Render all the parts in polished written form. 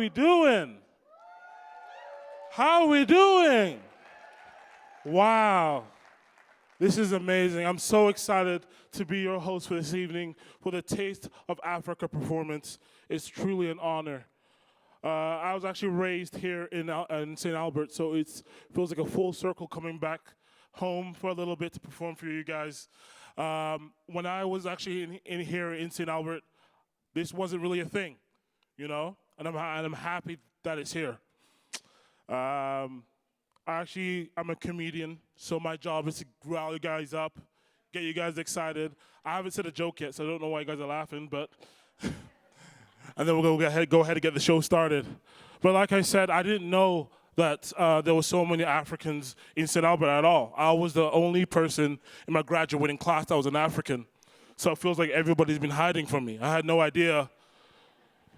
We doing? How are we doing? Wow. This is amazing. I'm so excited to be your host for this evening for the Taste of Africa performance. It's truly an honor. I was actually raised here in St. Albert, so it feels like a full circle coming back home for a little bit to perform for you guys. When I was actually in here in St. Albert, this wasn't really a thing, you know? And I'm happy that it's here. I'm a comedian, so my job is to rile you guys up, get you guys excited. I haven't said a joke yet, so I don't know why you guys are laughing, but and then we'll go ahead and get the show started. But like I said, I didn't know that there were so many Africans in St. Albert at all. I was the only person in my graduating class that was an African, so it feels like everybody's been hiding from me. I had no idea.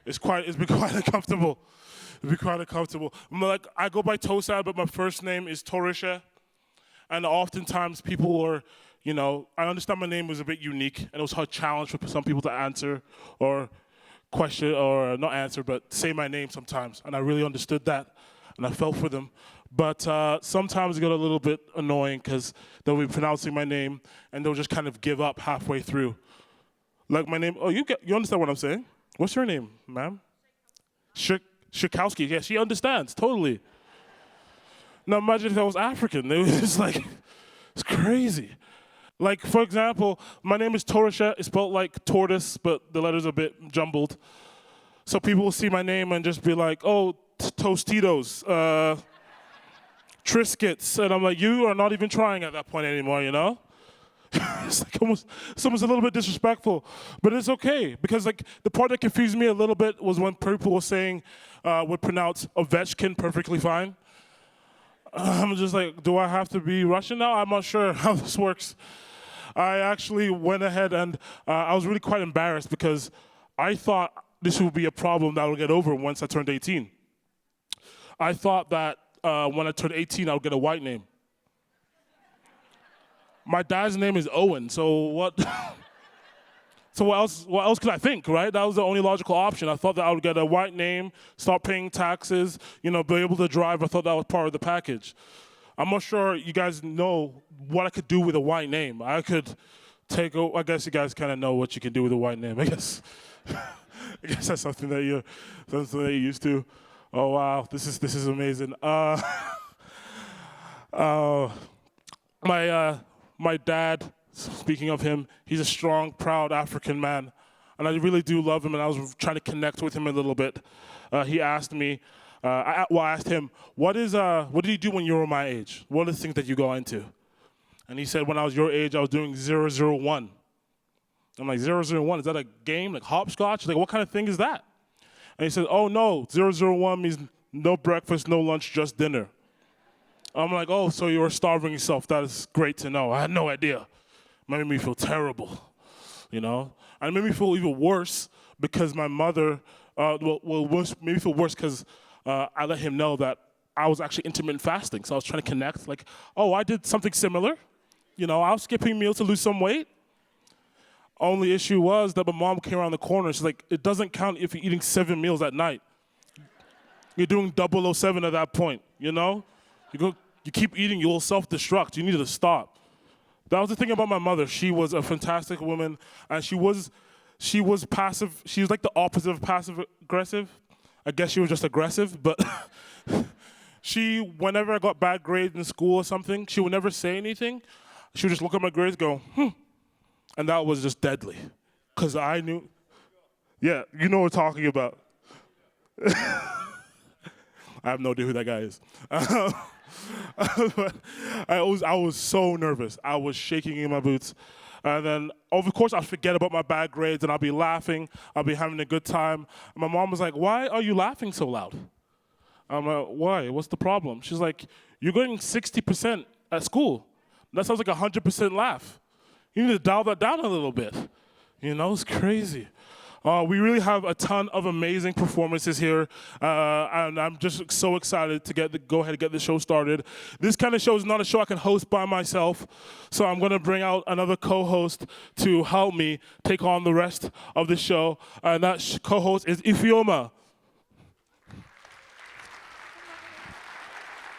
It's been quite uncomfortable. I go by Tosad, but my first name is Torisha. And oftentimes people are, I understand my name was a bit unique, and it was a challenge for some people to answer or question, or not answer, but say my name sometimes. And I really understood that, and I felt for them. But sometimes it got a little bit annoying because they'll be pronouncing my name, and they'll just kind of give up halfway through. Like my name, you understand what I'm saying? What's your name, ma'am? Shikowski. Yeah, she understands, totally. Now imagine if I was African. It's crazy. Like, for example, my name is Torisha. It's spelled like tortoise, but the letters are a bit jumbled. So people will see my name and just be like, oh, Tostitos, Triscuits. And I'm like, you are not even trying at that point anymore, It's like almost a little bit disrespectful, but it's okay because the part that confused me a little bit was when people were saying would pronounce Ovechkin perfectly fine. I'm just like, do I have to be Russian now? I'm not sure how this works. I actually went ahead and I was really quite embarrassed because I thought this would be a problem that I would get over once I turned 18. I thought that when I turned 18, I would get a white name. My dad's name is Owen, so what? So what else could I think, right? That was the only logical option. I thought that I would get a white name, start paying taxes, be able to drive. I thought that was part of the package. I'm not sure you guys know what I could do with a white name. I guess you guys kind of know what you can do with a white name. I guess that's something that you're used to. Oh wow, this is amazing. My dad, speaking of him, he's a strong, proud African man. And I really do love him, and I was trying to connect with him a little bit. He asked me, I asked him, what did you do when you were my age? What are the things that you got into? And he said, when I was your age, I was doing 001. I'm like, 001, is that a game, like hopscotch? Like, what kind of thing is that? And he said, oh no, 001 means no breakfast, no lunch, just dinner. I'm like, oh, so you were starving yourself. That is great to know. I had no idea. It made me feel terrible, And it made me feel even worse because my mother, made me feel worse because I let him know that I was actually intermittent fasting. So I was trying to connect, like, oh, I did something similar. I was skipping meals to lose some weight. Only issue was that my mom came around the corner. She's like, it doesn't count if you're eating 7 meals at night. You're doing 007 at that point, You keep eating, you will self-destruct. You need to stop. That was the thing about my mother. She was a fantastic woman, and she was passive. She was like the opposite of passive-aggressive. I guess she was just aggressive, but whenever I got bad grades in school or something, she would never say anything. She would just look at my grades, go, and that was just deadly, because I knew. Yeah, you know what I'm talking about. I have no idea who that guy is. But I was so nervous. I was shaking in my boots. And then, of course, I'd forget about my bad grades, and I'd be laughing. I'd be having a good time. And my mom was like, why are you laughing so loud? I'm like, why? What's the problem? She's like, you're getting 60% at school. That sounds like a 100% laugh. You need to dial that down a little bit. It's crazy. We really have a ton of amazing performances here, and I'm just so excited to go ahead and get the show started. This kind of show is not a show I can host by myself, so I'm going to bring out another co-host to help me take on the rest of the show, and that co-host is Ifeoma.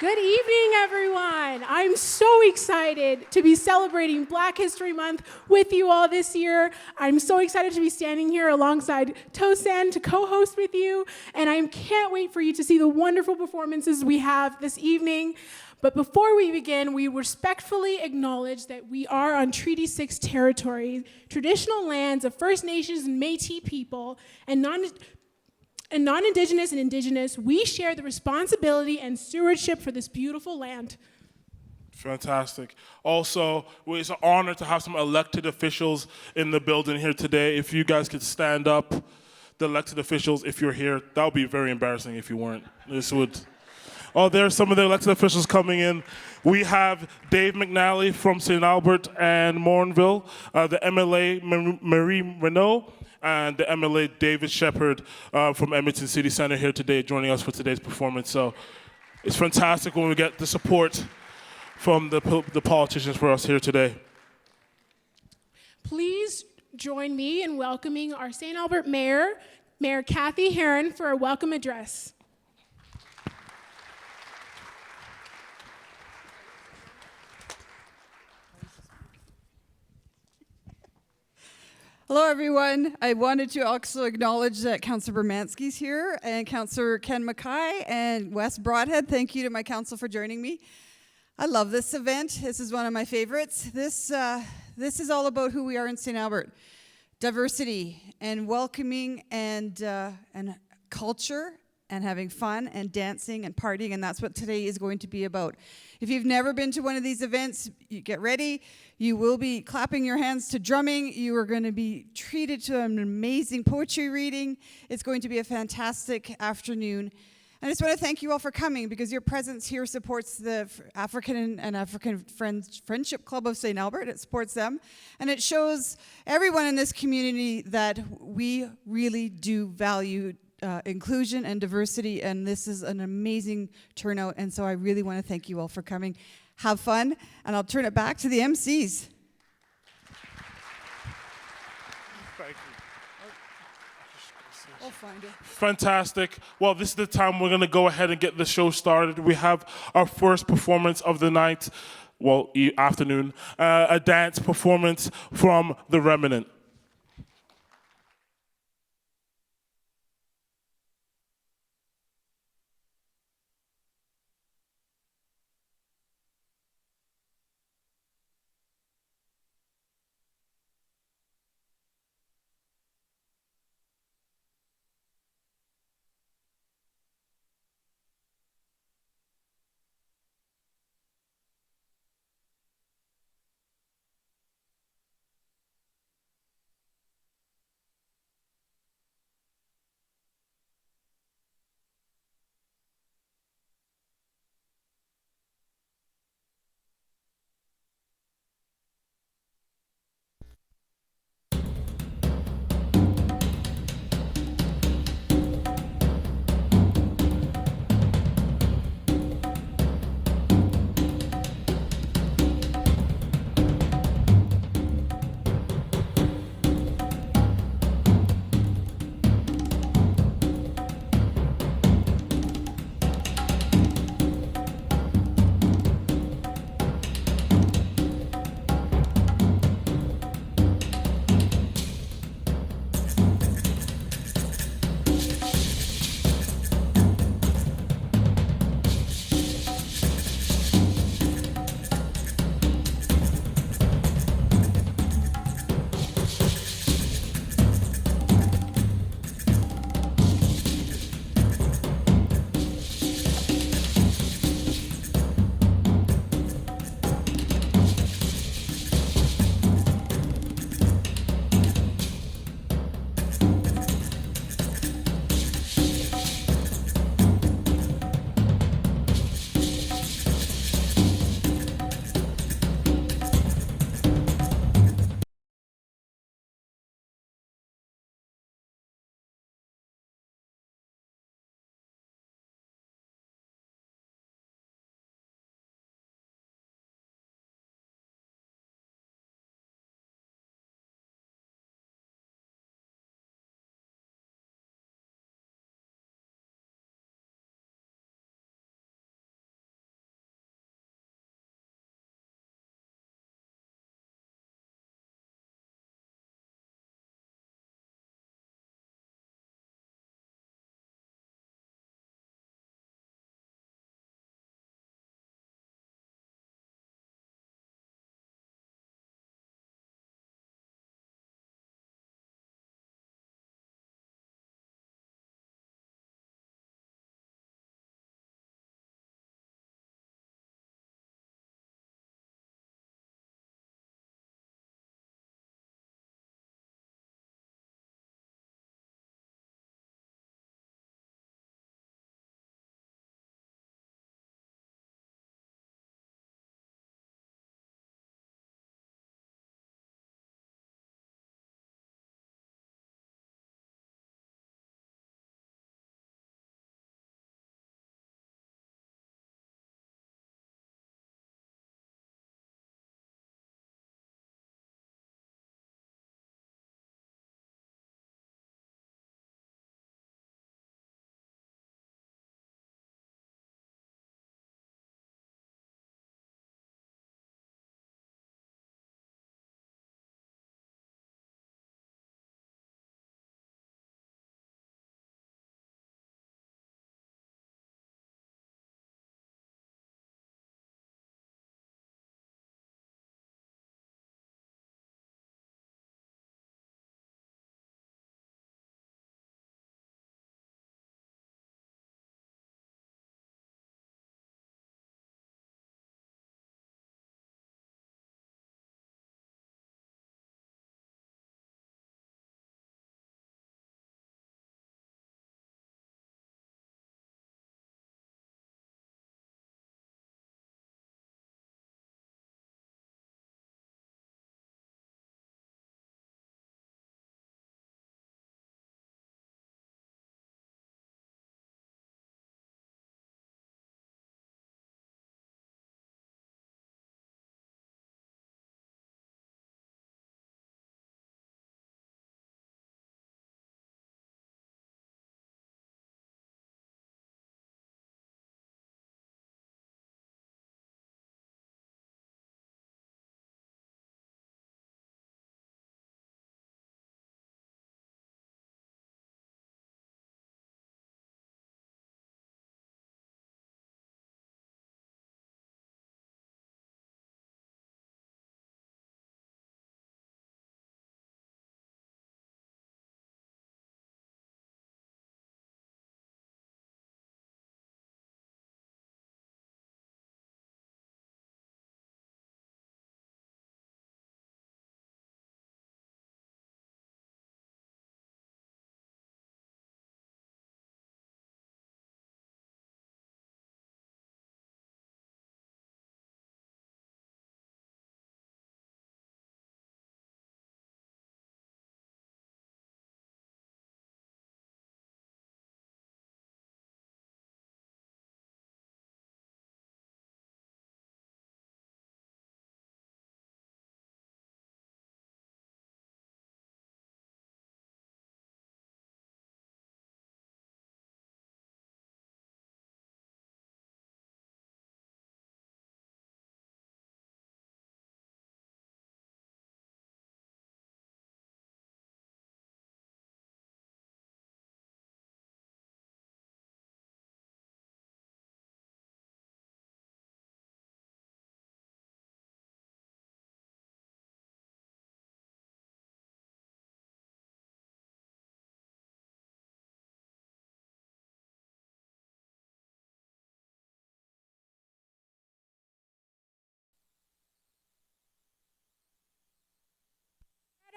Good evening, everyone. I'm so excited to be celebrating Black History Month with you all this year. I'm so excited to be standing here alongside Tosan to co-host with you, and I can't wait for you to see the wonderful performances we have this evening. But before we begin, we respectfully acknowledge that we are on Treaty 6 territory, traditional lands of First Nations and Métis people, and non-Indigenous and Indigenous. We share the responsibility and stewardship for this beautiful land. Fantastic. Also, it's an honor to have some elected officials in the building here today. If you guys could stand up, the elected officials, if you're here, that would be very embarrassing if you weren't. Oh, there's some of the elected officials coming in. We have Dave McNally from St. Albert and Morinville, the MLA Marie Renault, and the MLA David Shepard from Edmonton City Center here today, joining us for today's performance. So it's fantastic when we get the support from the politicians for us here today. Please join me in welcoming our St. Albert Mayor, Mayor Kathy Heron, for a welcome address. Hello, everyone. I wanted to also acknowledge that Councillor Bermansky's here and Councillor Ken Mackay and Wes Broadhead. Thank you to my council for joining me. I love this event. This is one of my favorites. This is all about who we are in St. Albert. Diversity and welcoming and culture and having fun and dancing and partying, and that's what today is going to be about. If you've never been to one of these events, you get ready. You will be clapping your hands to drumming. You are going to be treated to an amazing poetry reading. It's going to be a fantastic afternoon. I just want to thank you all for coming because your presence here supports the African and African Friendship Club of St. Albert. It supports them. And it shows everyone in this community that we really do value inclusion and diversity, and this is an amazing turnout, and so I really want to thank you all for coming. Have fun, and I'll turn it back to the MCs. Thank you. I'll find it. Fantastic. Well, this is the time we're going to go ahead and get the show started. We have our first performance of the night, afternoon, a dance performance from The Remnant.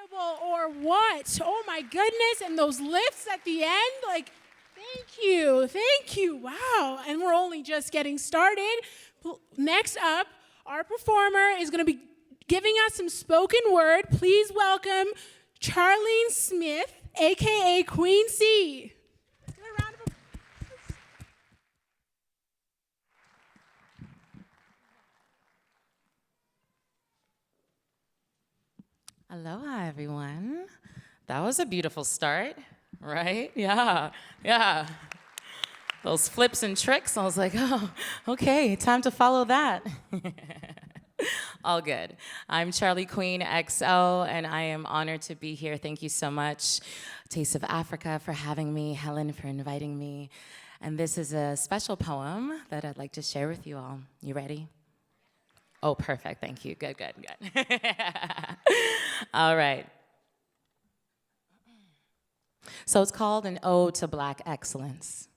incredible or what? Oh my goodness, and those lifts at the end, like, thank you, wow. And we're only just getting started. Next up, our performer is gonna be giving us some spoken word. Please welcome Charlene Smith, AKA Queen C. A round of applause. Aloha, everyone. That was a beautiful start, right? Yeah. Those flips and tricks, I was like, oh, okay, time to follow that. All good. I'm Charlie Queen XO, and I am honored to be here. Thank you so much, Taste of Africa, for having me, Helen for inviting me. And this is a special poem that I'd like to share with you all. You ready? Oh, perfect. Thank you. Good. All right. So it's called An Ode to Black Excellence.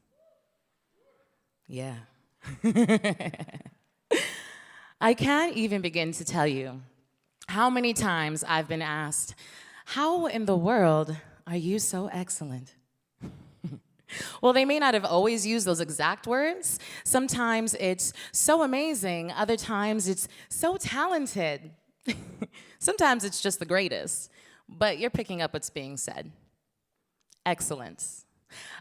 Yeah. I can't even begin to tell you how many times I've been asked, how in the world are you so excellent? Well, they may not have always used those exact words. Sometimes it's so amazing. Other times it's so talented. Sometimes it's just the greatest. But you're picking up what's being said. Excellence.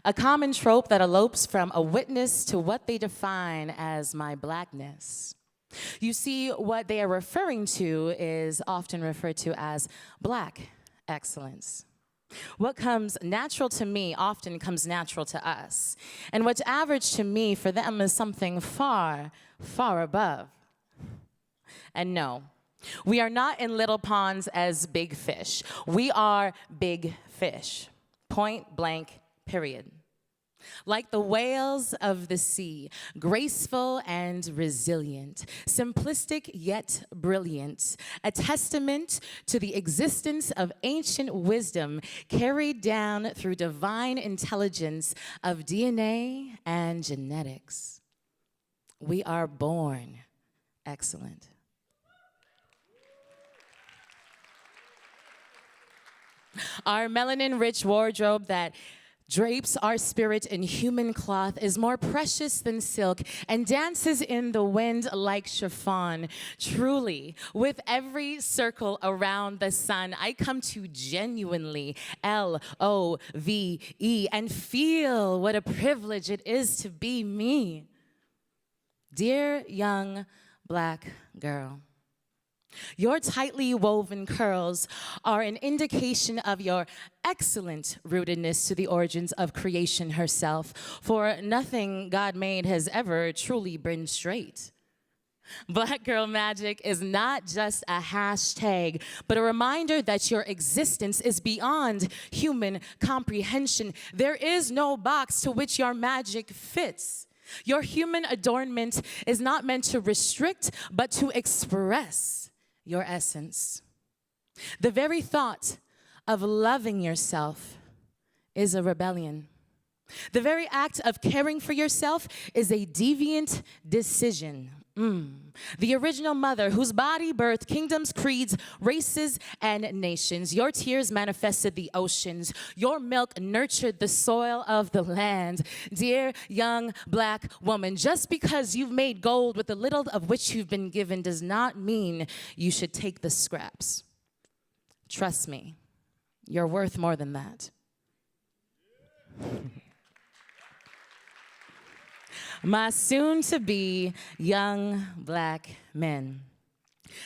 A common trope that elopes from a witness to what they define as my blackness. You see, what they are referring to is often referred to as black excellence. What comes natural to me often comes natural to us. And what's average to me for them is something far, far above. And no, we are not in little ponds as big fish. We are big fish. Point blank, period. Like the whales of the sea, graceful and resilient, simplistic yet brilliant, a testament to the existence of ancient wisdom carried down through divine intelligence of DNA and genetics. We are born excellent. Our melanin-rich wardrobe that drapes our spirit in human cloth is more precious than silk and dances in the wind like chiffon. Truly, with every circle around the sun, I come to genuinely LOVE and feel what a privilege it is to be me. Dear young black girl, your tightly woven curls are an indication of your excellent rootedness to the origins of creation herself, for nothing God made has ever truly been straight. Black girl magic is not just a hashtag, but a reminder that your existence is beyond human comprehension. There is no box to which your magic fits. Your human adornment is not meant to restrict, but to express your essence. The very thought of loving yourself is a rebellion. The very act of caring for yourself is a deviant decision. The original mother whose body birthed kingdoms, creeds, races, and nations. Your tears manifested the oceans. Your milk nurtured the soil of the land. Dear young black woman, just because you've made gold with the little of which you've been given does not mean you should take the scraps. Trust me, you're worth more than that. My soon-to-be young black men.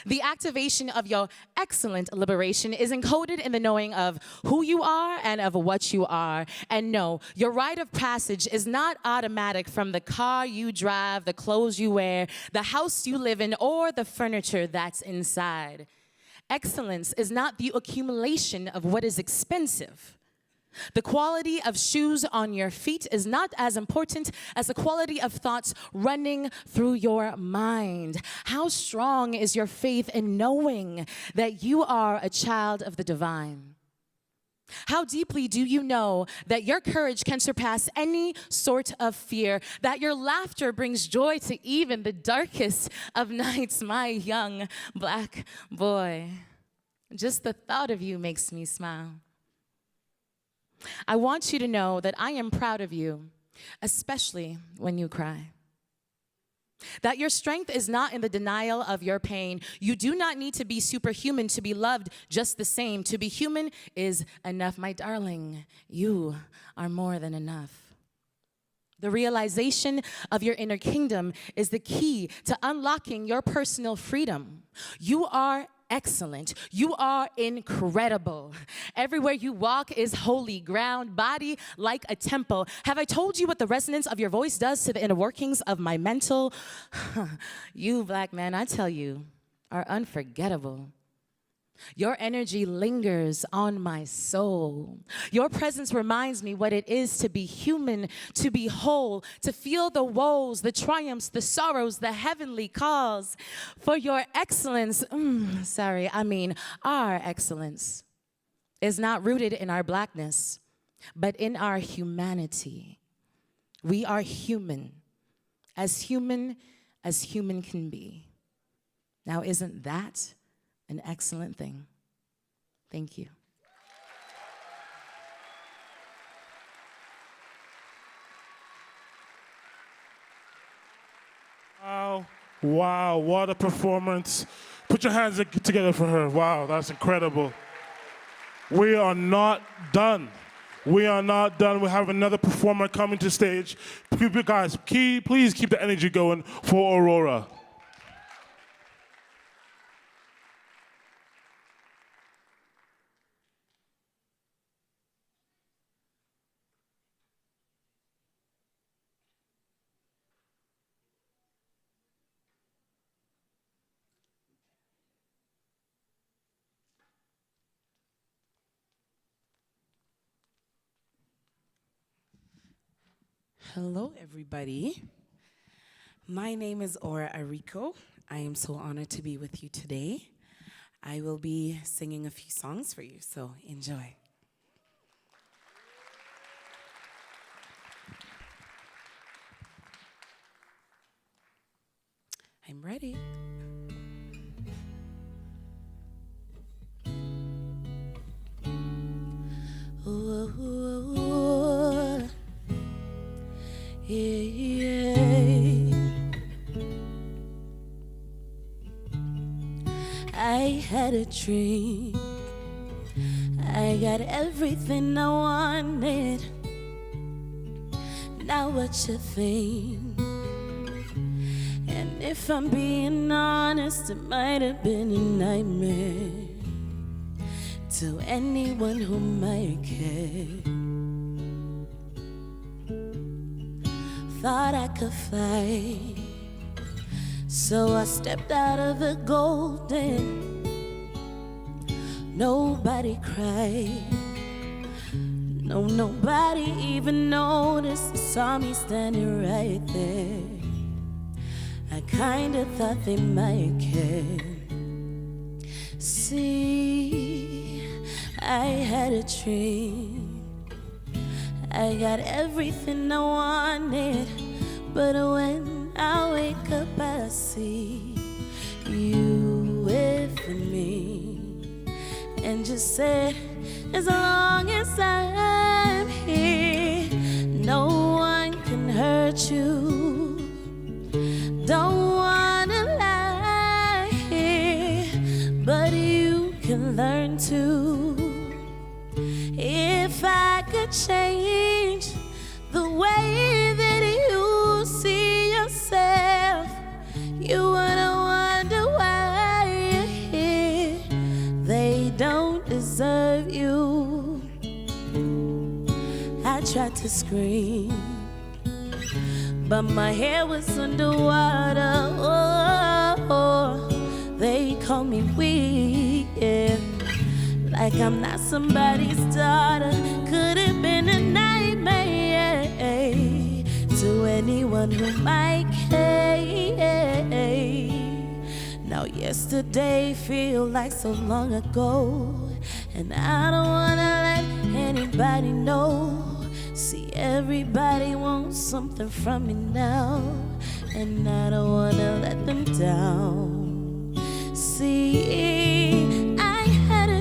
The activation of your excellent liberation is encoded in the knowing of who you are and of what you are. And no, your rite of passage is not automatic from the car you drive, the clothes you wear, the house you live in, or the furniture that's inside. Excellence is not the accumulation of what is expensive. The quality of shoes on your feet is not as important as the quality of thoughts running through your mind. How strong is your faith in knowing that you are a child of the divine? How deeply do you know that your courage can surpass any sort of fear, that your laughter brings joy to even the darkest of nights, my young black boy? Just the thought of you makes me smile. I want you to know that I am proud of you, especially when you cry. That your strength is not in the denial of your pain. You do not need to be superhuman to be loved just the same. To be human is enough. My darling, you are more than enough. The realization of your inner kingdom is the key to unlocking your personal freedom. You are excellent. You are incredible. Everywhere you walk is holy ground, body like a temple. Have I told you what the resonance of your voice does to the inner workings of my mental? You, black man, I tell you, are unforgettable. Your energy lingers on my soul. Your presence reminds me what it is to be human, to be whole, to feel the woes, the triumphs, the sorrows, the heavenly calls. For your excellence, our excellence is not rooted in our blackness, but in our humanity. We are human as human can be. Now, isn't that an excellent thing? Thank you. Wow, what a performance. Put your hands together for her. Wow, that's incredible. We are not done. We are not done. We have another performer coming to stage. Guys, please keep the energy going for Aurora. Hello, everybody. My name is Aura Arico. I am so honored to be with you today. I will be singing a few songs for you, so enjoy. I'm ready. I had a dream. I got everything I wanted. Now what you think? And if I'm being honest, it might have been a nightmare to anyone who might care. Thought I could fly, so I stepped out of the golden. Nobody cried. No, nobody even noticed. Saw me standing right there. I kinda thought they might care. See, I had a dream. I got everything I wanted, but when I wake up I see you with me, and just said, as long as I'm here, no one can hurt you. Don't wanna lie here, but you can learn to. If I could change the way that you see yourself, you wouldn't wonder why you're here. They don't deserve you. I tried to scream, but my hair was underwater. Oh, they call me weak, yeah. Like I'm not somebody's daughter. Could have been a nightmare to anyone who might care. Now yesterday feel like so long ago, and I don't wanna let anybody know. See, everybody wants something from me now, and I don't wanna let them down. See, I had a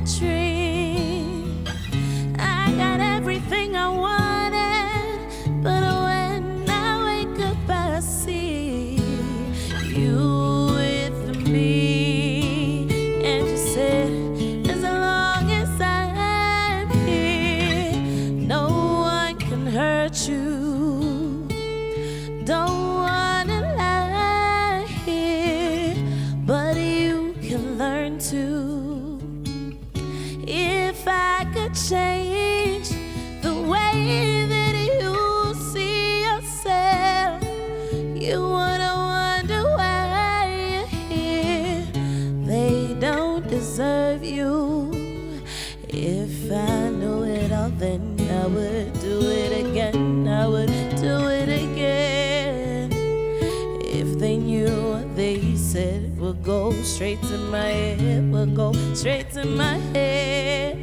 change the way that you see yourself. You wanna wonder why you're here. They don't deserve you. If I knew it all, then I would do it again. I would do it again. If they knew what they said would go straight to my head, would go straight to my head.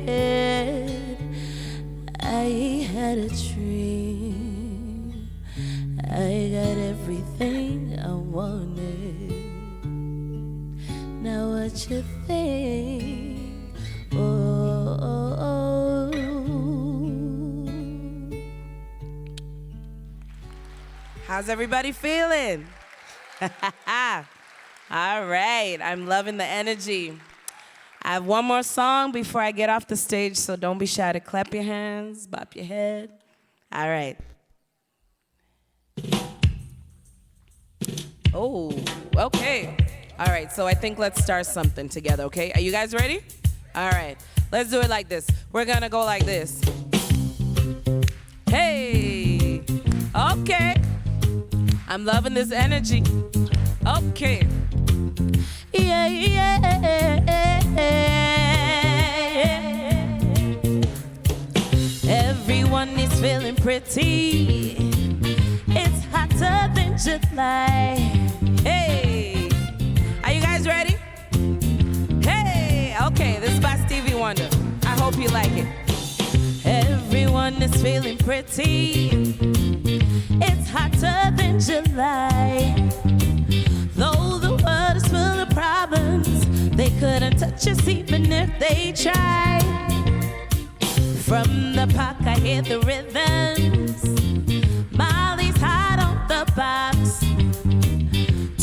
I had a dream. I got everything I wanted. Now what you think? Oh. How's everybody feeling? All right, I'm loving the energy. I have one more song before I get off the stage, so don't be shy to clap your hands, bop your head. All right. Oh, okay. All right, so I think let's start something together, okay? Are you guys ready? All right, let's do it like this. We're gonna go like this. Hey, okay. I'm loving this energy. Okay. Yeah, yeah. Everyone is feeling pretty. It's hotter than July. Hey, are you guys ready? Hey, okay, this is by Stevie Wonder. I hope you like it. Everyone is feeling pretty. It's hotter than July. Though the world is full of problems, they couldn't touch us even if they tried. From the park I hear the rhythms. Molly's hot on the box.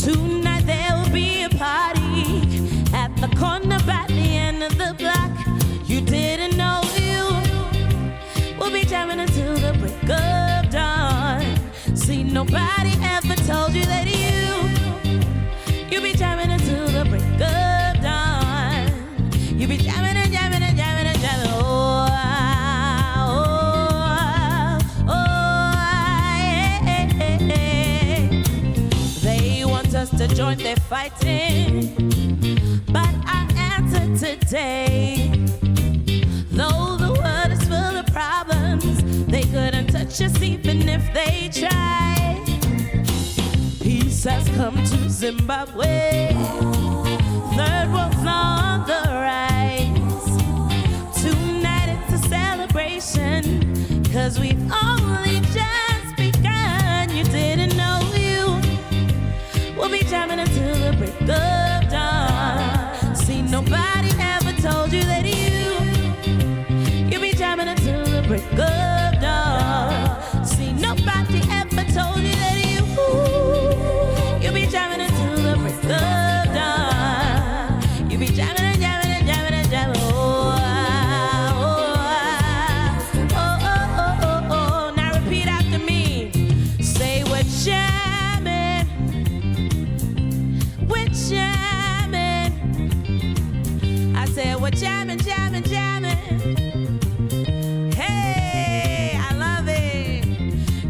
Tonight there will be a party at the corner by the end of the block. You didn't know you will be jamming until the break of dawn. See, nobody ever told you that you'll be jamming until the break of dawn. You'll be jamming and jamming and jamming and jamming. Oh, yeah. They want us to join their fighting, but I answer today. Though the world is full of problems, they couldn't touch us even if they tried. Peace has come to Zimbabwe. Third world's on the rise. Tonight it's a celebration, 'cause we've only just begun. You didn't know you will be jamming until the break of dawn. See, nobody ever told you that you'll be jamming until the break of dawn. See, nobody ever told you that you'll be jamming until the break of dawn. You'll be jamming and jamming and jamming and jamming. Oh. Now repeat after me. Say we're jamming. We're jamming. I said we're jamming, jamming, jamming. Hey, I love it.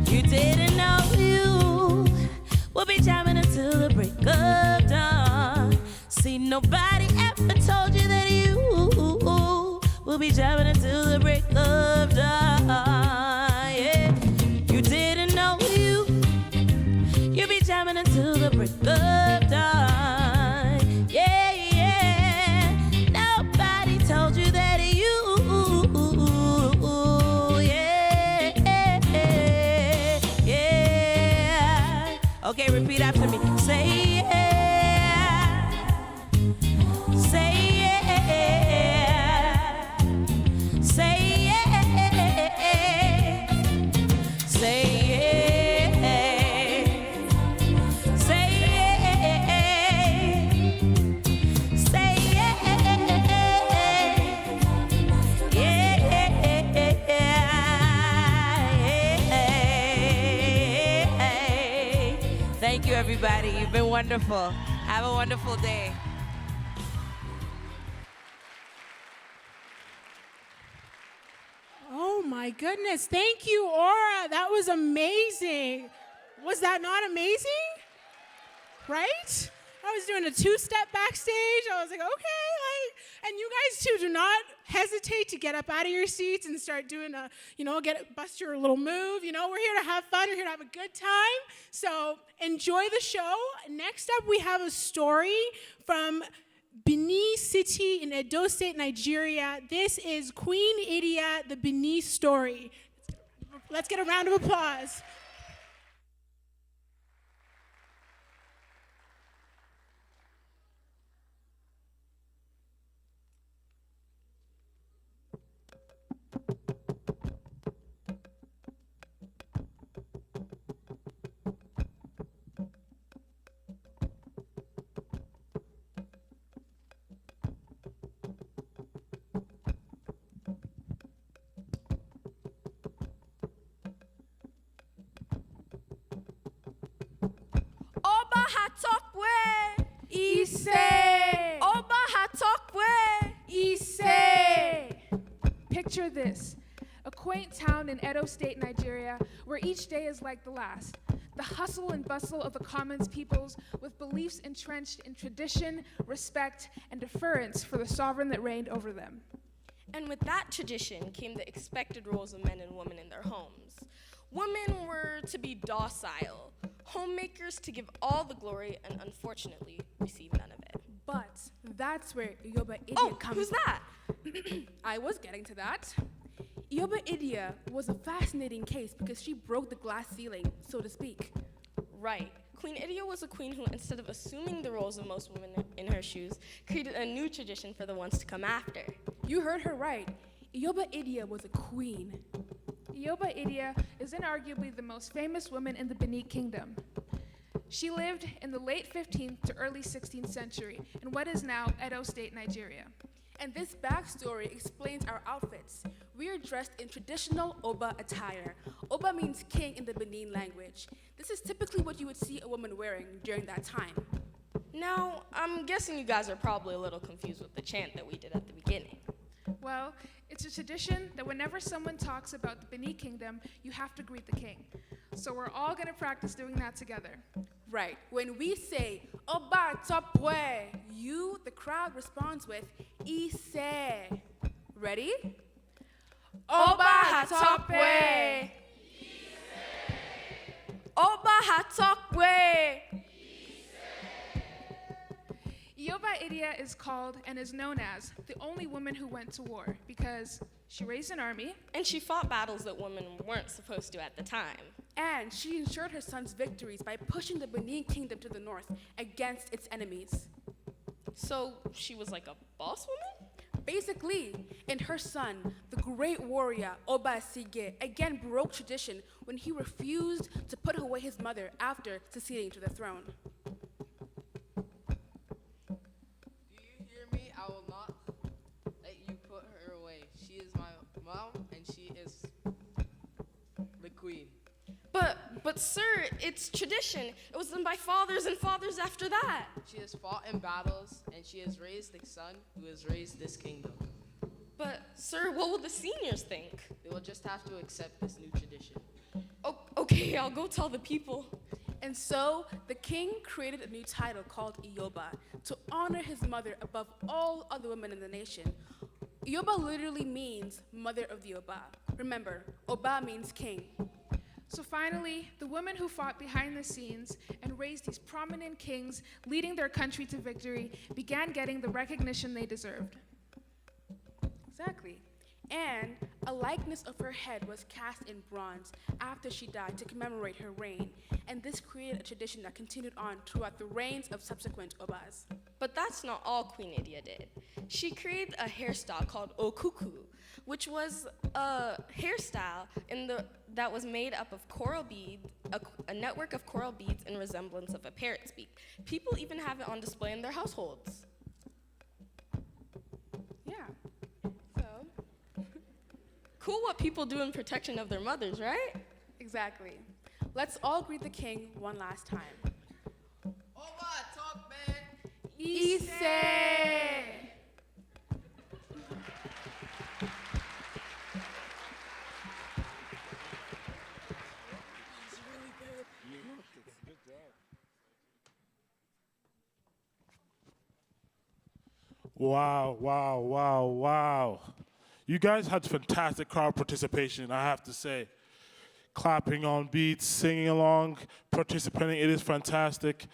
You didn't know you will be jamming until the break of dawn. See, nobody ever told you that you will be jamming until the break of dawn. Yeah, you didn't know you'll be jamming until the break of dawn. Yeah, yeah. Nobody told you that yeah. Okay, repeat after me. Say yeah. Say yeah. Say yeah. Say yeah. Say yeah. Say yeah. Thank you, everybody. You've been wonderful. Have a wonderful day. my goodness. Thank you, Aura. That was amazing. Was that not amazing? Right? I was doing a two-step backstage. I was like, okay, and you guys too, do not hesitate to get up out of your seats and start doing bust your little move. We're here to have fun. We're here to have a good time. So enjoy the show. Next up, we have a story from Benin City in Edo State, Nigeria. This is Queen Idia, the Benin story. Let's get a round of applause. Picture this, a quaint town in Edo State, Nigeria, where each day is like the last. The hustle and bustle of the commons peoples with beliefs entrenched in tradition, respect, and deference for the sovereign that reigned over them. And with that tradition came the expected roles of men and women in their homes. Women were to be docile, homemakers to give all the glory, and unfortunately, receive none of it. But that's where Yoba Idia comes. Who's that? I was getting to that. Yoba Idia was a fascinating case because she broke the glass ceiling, so to speak. Right. Queen Idia was a queen who, instead of assuming the roles of most women in her shoes, created a new tradition for the ones to come after. You heard her right. Yoba Idia was a queen. Yoba Idia is inarguably the most famous woman in the Benin Kingdom. She lived in the late 15th to early 16th century in what is now Edo State, Nigeria. And this backstory explains our outfits. We are dressed in traditional Oba attire. Oba means king in the Benin language. This is typically what you would see a woman wearing during that time. Now, I'm guessing you guys are probably a little confused with the chant that we did at the beginning. Well, it's a tradition that whenever someone talks about the Benin Kingdom, you have to greet the king. So we're all going to practice doing that together. Right. When we say, Oba topwe, you, the crowd, responds with, Ise. Ready? Oba topwe. Oba topwe. Yoba Idia is called and is known as the only woman who went to war because she raised an army. And she fought battles that women weren't supposed to at the time. And she ensured her son's victories by pushing the Benin Kingdom to the north against its enemies. So she was like a boss woman? Basically, and her son, the great warrior Oba Sige, again broke tradition when he refused to put away his mother after succeeding to the throne. Do you hear me? I will not let you put her away. She is my mom, and she is the queen. But sir, it's tradition. It was done by fathers and fathers after that. She has fought in battles, and she has raised the son who has raised this kingdom. But sir, what will the seniors think? They will just have to accept this new tradition. Oh, okay, I'll go tell the people. And so, the king created a new title called Iyoba to honor his mother above all other women in the nation. Iyoba literally means mother of the Oba. Remember, Oba means king. So finally, the women who fought behind the scenes and raised these prominent kings leading their country to victory began getting the recognition they deserved. Exactly. And a likeness of her head was cast in bronze after she died to commemorate her reign. And this created a tradition that continued on throughout the reigns of subsequent Obas. But that's not all Queen Idia did. She created a hairstyle called okuku, which was a hairstyle that was made up of coral beads, a network of coral beads in resemblance of a parrot's beak. People even have it on display in their households. Yeah. So, cool what people do in protection of their mothers, right? Exactly. Let's all greet the king one last time. Oba, talk, man. Ise! Wow, wow, wow, wow. You guys had fantastic crowd participation, I have to say. Clapping on beats, singing along, participating, it is fantastic.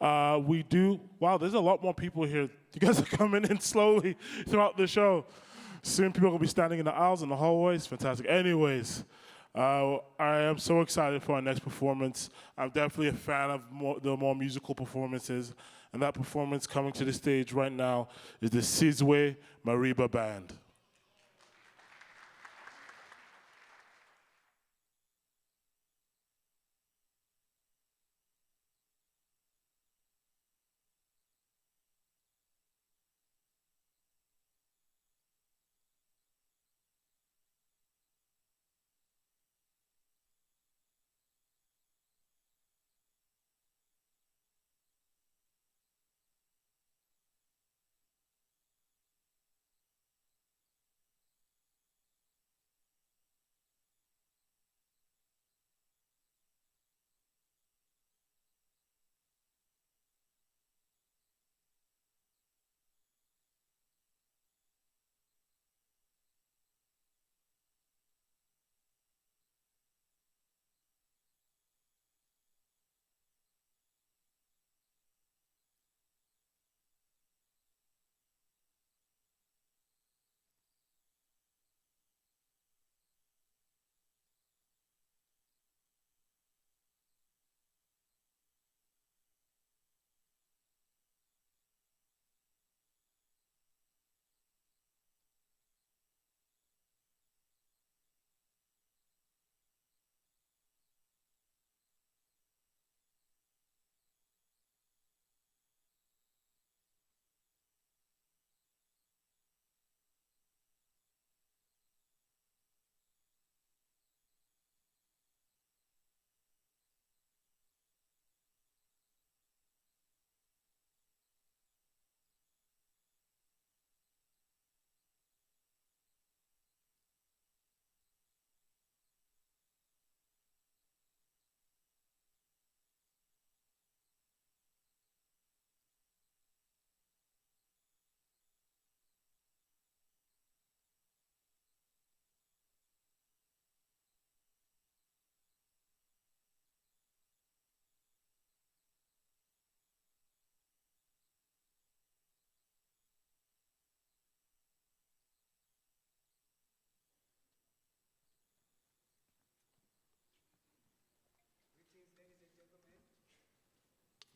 Wow, there's a lot more people here. You guys are coming in slowly throughout the show. Soon people will be standing in the aisles and the hallways. Fantastic. Anyways, I am so excited for our next performance. I'm definitely a fan of the more musical performances. And that performance coming to the stage right now is the Siz Maria Band.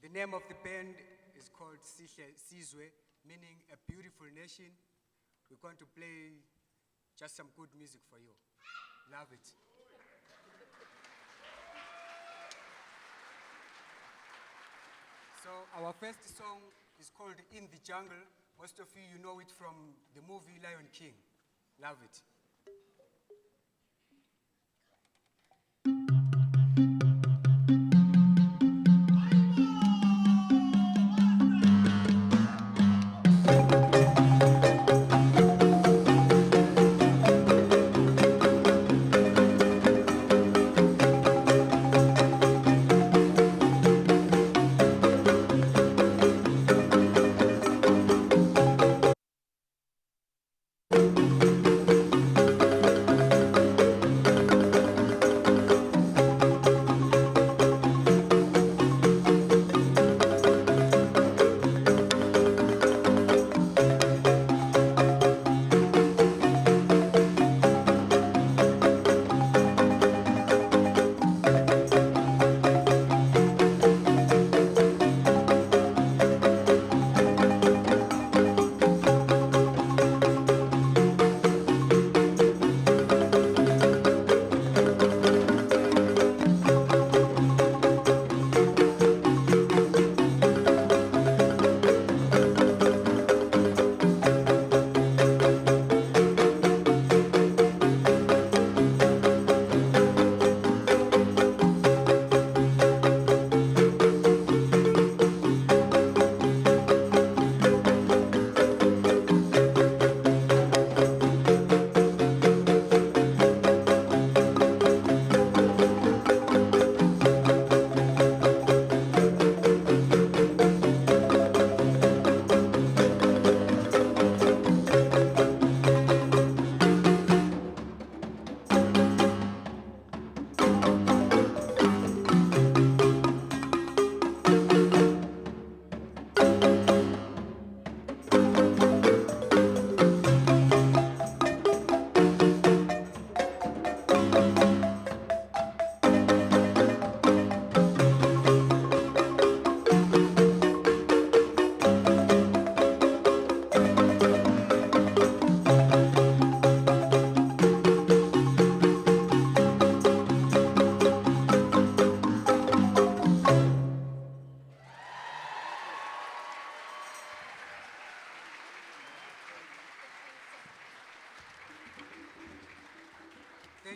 The name of the band is called Sizwe, meaning a beautiful nation. We're going to play just some good music for you. Love it. So our first song is called In the Jungle. Most of you know it from the movie Lion King. Love it.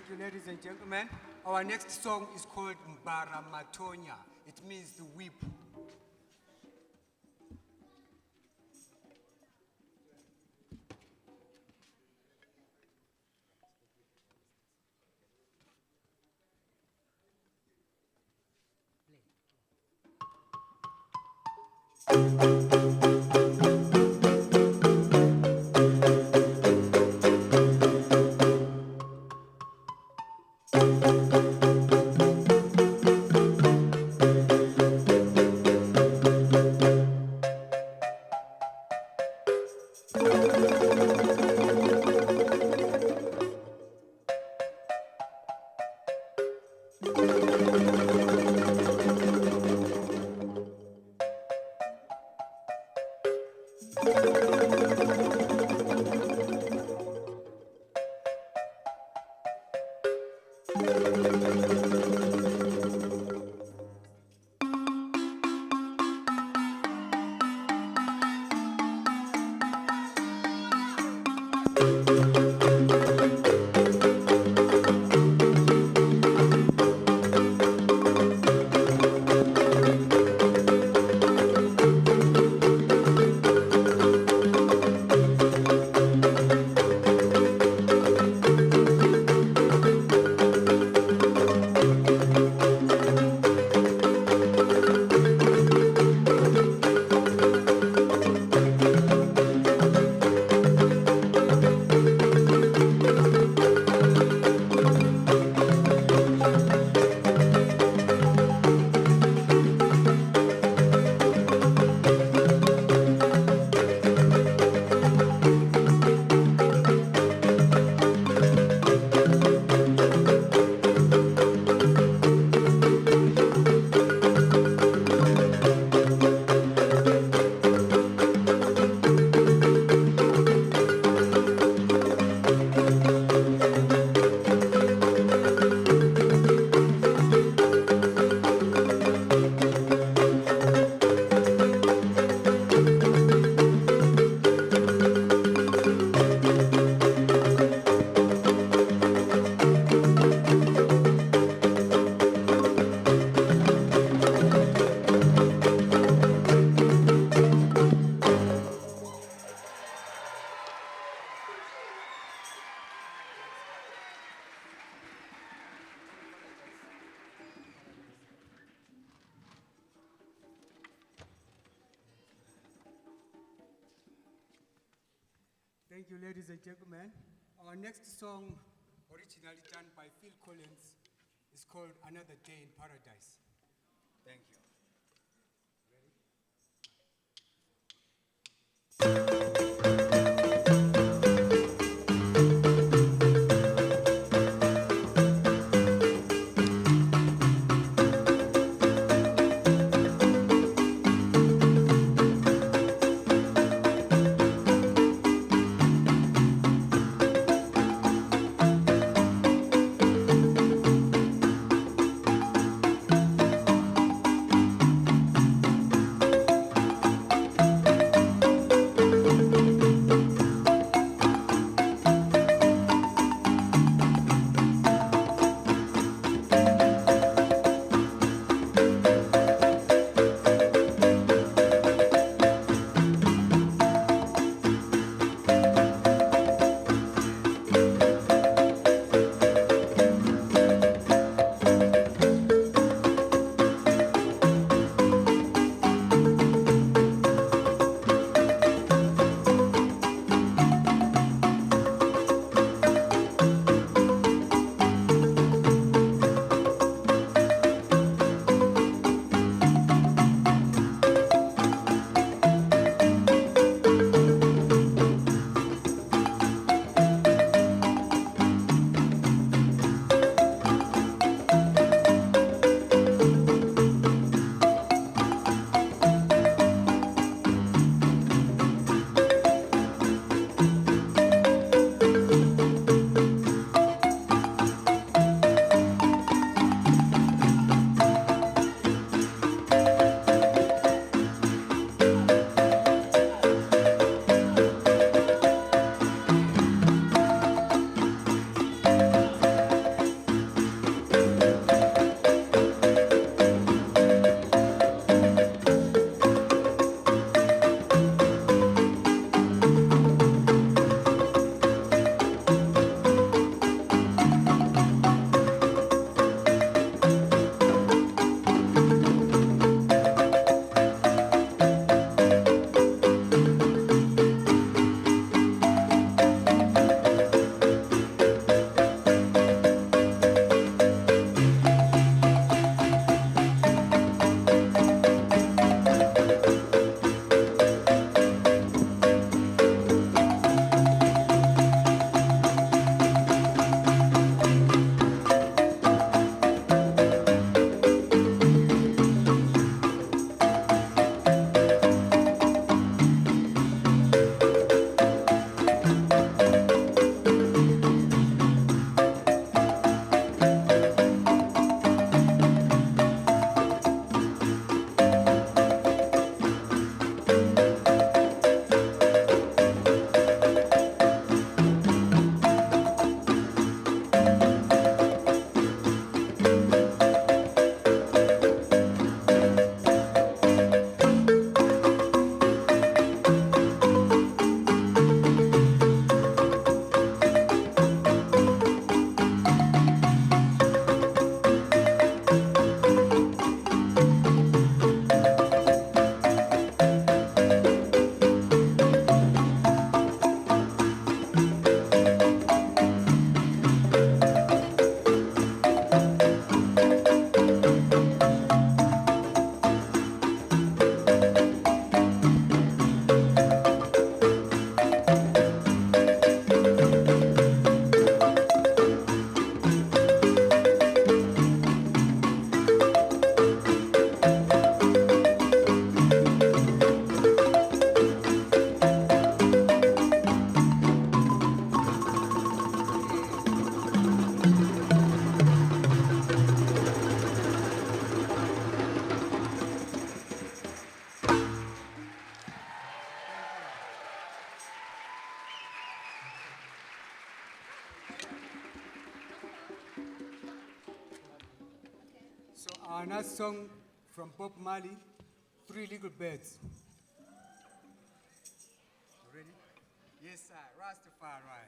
Thank you, ladies and gentlemen. Our next song is called Mbara Matonya. It means the whip. Thank you, ladies and gentlemen. Our next song, originally done by Phil Collins, is called Another Day in Paradise. Thank you. Our next song from Bob Marley, Three Little Birds. You ready? Yes, sir. Rastafari.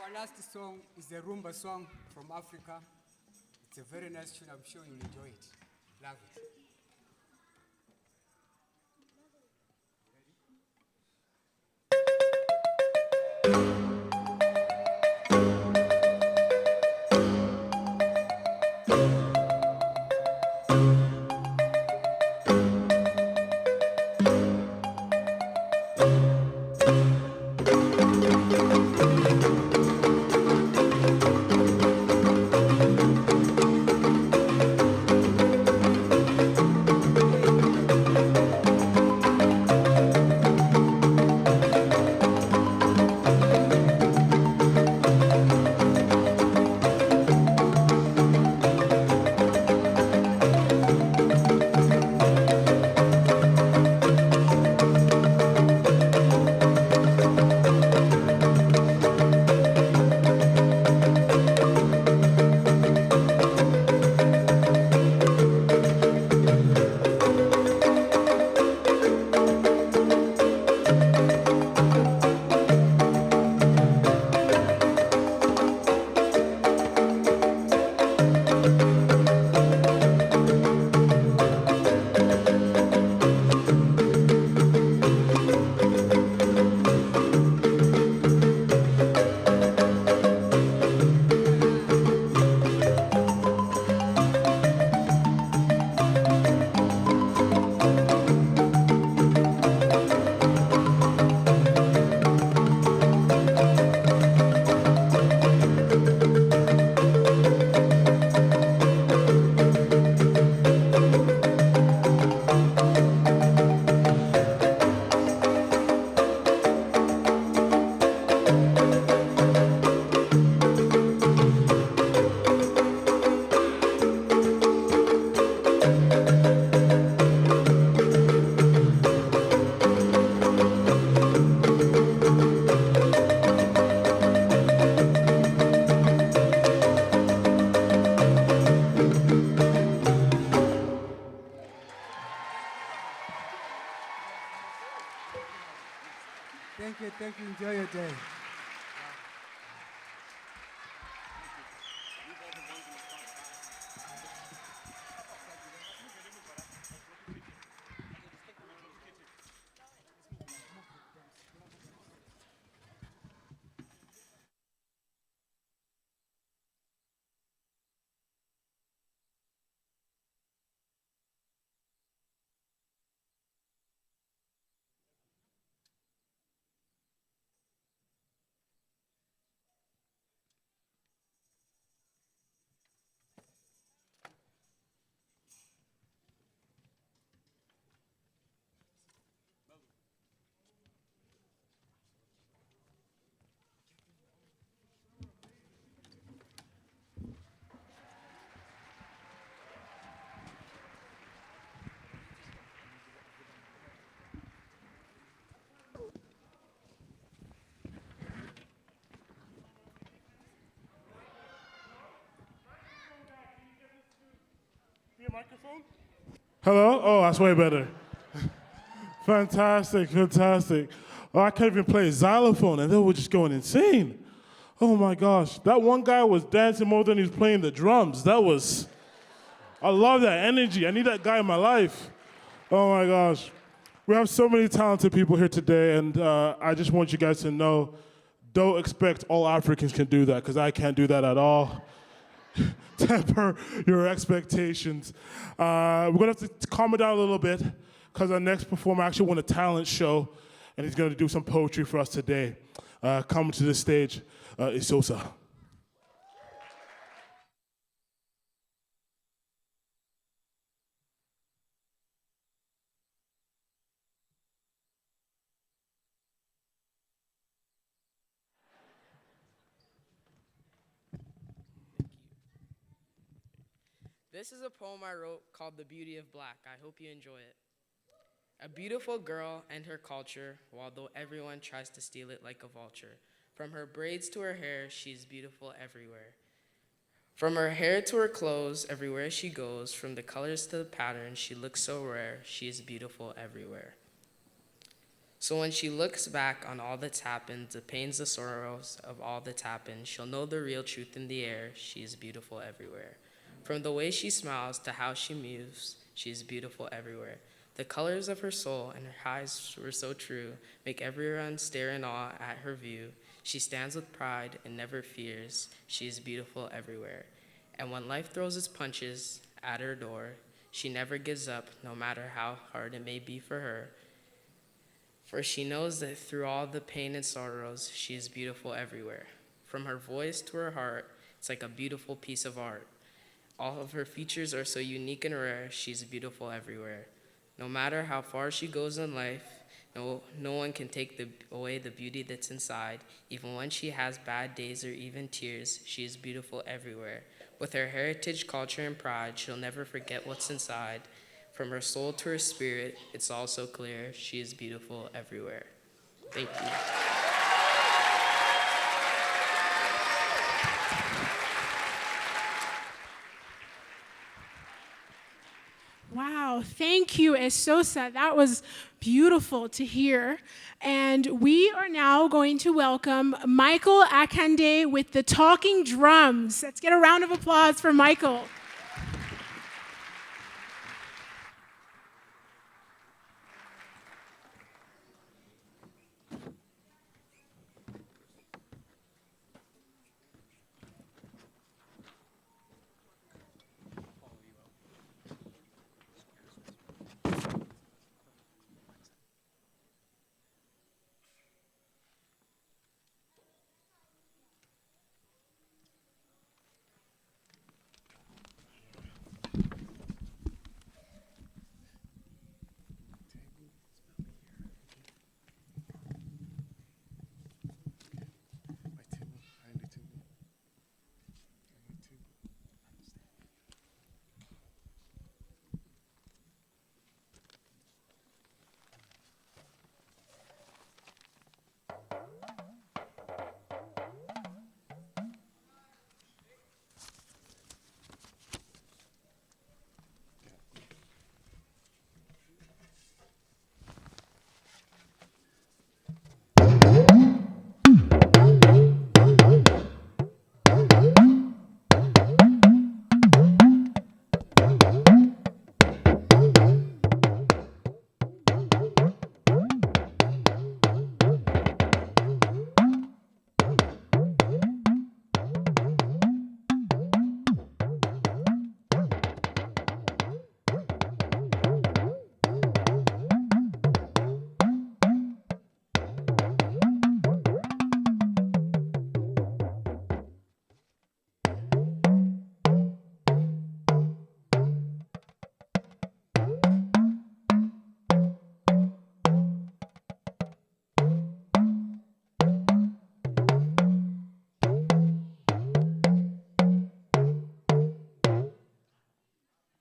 Our last song is the rumba song from Africa. It's a very nice tune. I'm sure you'll enjoy it. Love it. Thank you. Thank you. Enjoy your day. microphone? Hello? Oh, that's way better. Fantastic, fantastic. Oh, I can't even play xylophone, and they were just going insane. Oh my gosh, that one guy was dancing more than he was playing the drums. I love that energy. I need that guy in my life. Oh my gosh. We have so many talented people here today, and I just want you guys to know, don't expect all Africans can do that, because I can't do that at all. Temper your expectations. We're gonna have to calm it down a little bit, because our next performer actually won a talent show, and he's gonna do some poetry for us today. Coming to the stage, Isosa. This is a poem I wrote called The Beauty of Black. I hope you enjoy it. A beautiful girl and her culture, although everyone tries to steal it like a vulture. From her braids to her hair, she's beautiful everywhere. From her hair to her clothes, everywhere she goes, from the colors to the patterns, she looks so rare, she is beautiful everywhere. So when she looks back on all that's happened, the pains, the sorrows of all that's happened, she'll know the real truth in the air, she is beautiful everywhere. From the way she smiles to how she moves, she is beautiful everywhere. The colors of her soul and her eyes were so true, make everyone stare in awe at her view. She stands with pride and never fears, she is beautiful everywhere. And when life throws its punches at her door, she never gives up, no matter how hard it may be for her. For she knows that through all the pain and sorrows, she is beautiful everywhere. From her voice to her heart, it's like a beautiful piece of art. All of her features are so unique and rare, she's beautiful everywhere. No matter how far she goes in life, no one can take away the beauty that's inside. Even when she has bad days or even tears, she is beautiful everywhere. With her heritage, culture, and pride, she'll never forget what's inside. From her soul to her spirit, it's all so clear, she is beautiful everywhere. Thank you. Wow, thank you, Esosa. That was beautiful to hear. And we are now going to welcome Michael Akande with the talking drums. Let's get a round of applause for Michael.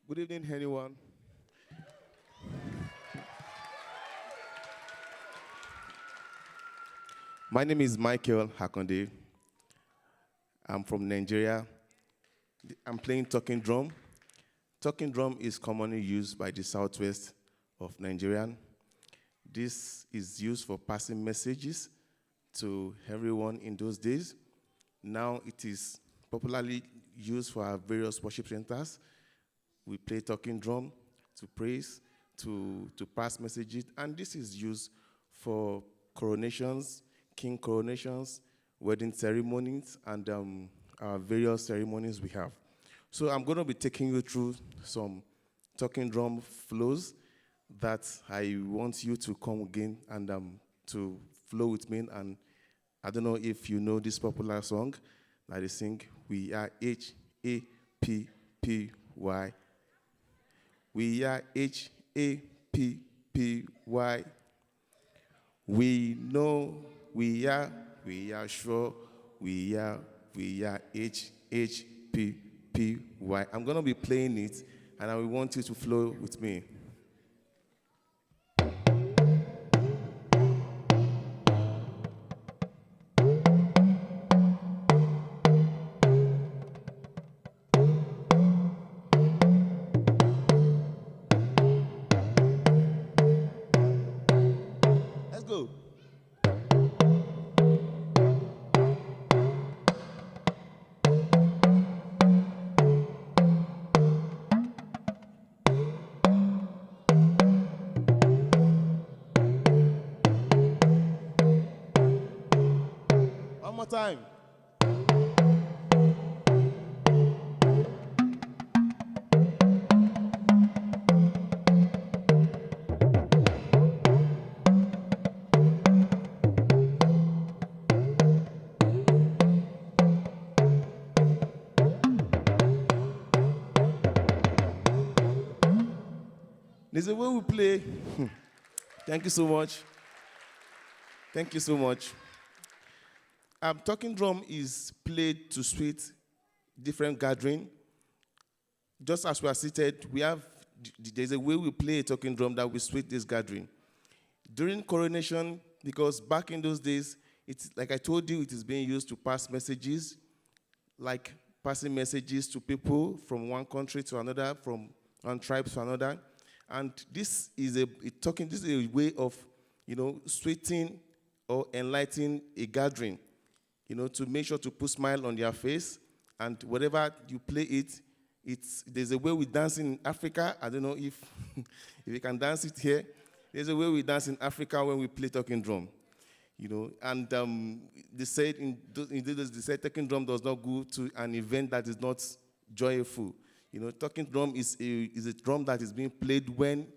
Good evening, anyone. My name is Michael Hakonde. I'm from Nigeria. I'm playing talking drum. talking drum is commonly used by the southwest of Nigeria. This is used for passing messages to everyone in those days. Now it is popularly used for our various worship centers. We play talking drum to praise, to pass messages, and this is used for coronations, king coronations, wedding ceremonies, and our various ceremonies we have. So I'm going to be taking you through some talking drum flows that I want you to come again and to flow with me. And I don't know if you know this popular song that they sing, we are H-A-P-P-Y. We are H-A-P-P-Y. We know we are sure we are H-H-P-P-Y. I'm going to be playing it, and I want you to flow with me. Let's go. One more time. There's a way we play. Thank you so much. Thank you so much. Talking drum is played to suit different gathering. Just as we are seated, there's a way we play a talking drum that will suit this gathering. During coronation, because back in those days, it's like I told you, it is being used to pass messages, like passing messages to people from one country to another, from one tribe to another. And this is a way of, sweetening or enlightening a gathering, to make sure to put smile on their face. And whatever you play there's a way we dance in Africa. I don't know if you can dance it here. There's a way we dance in Africa when we play talking drum, And they said they said talking drum does not go to an event that is not joyful. Talking drum is a drum that is being played when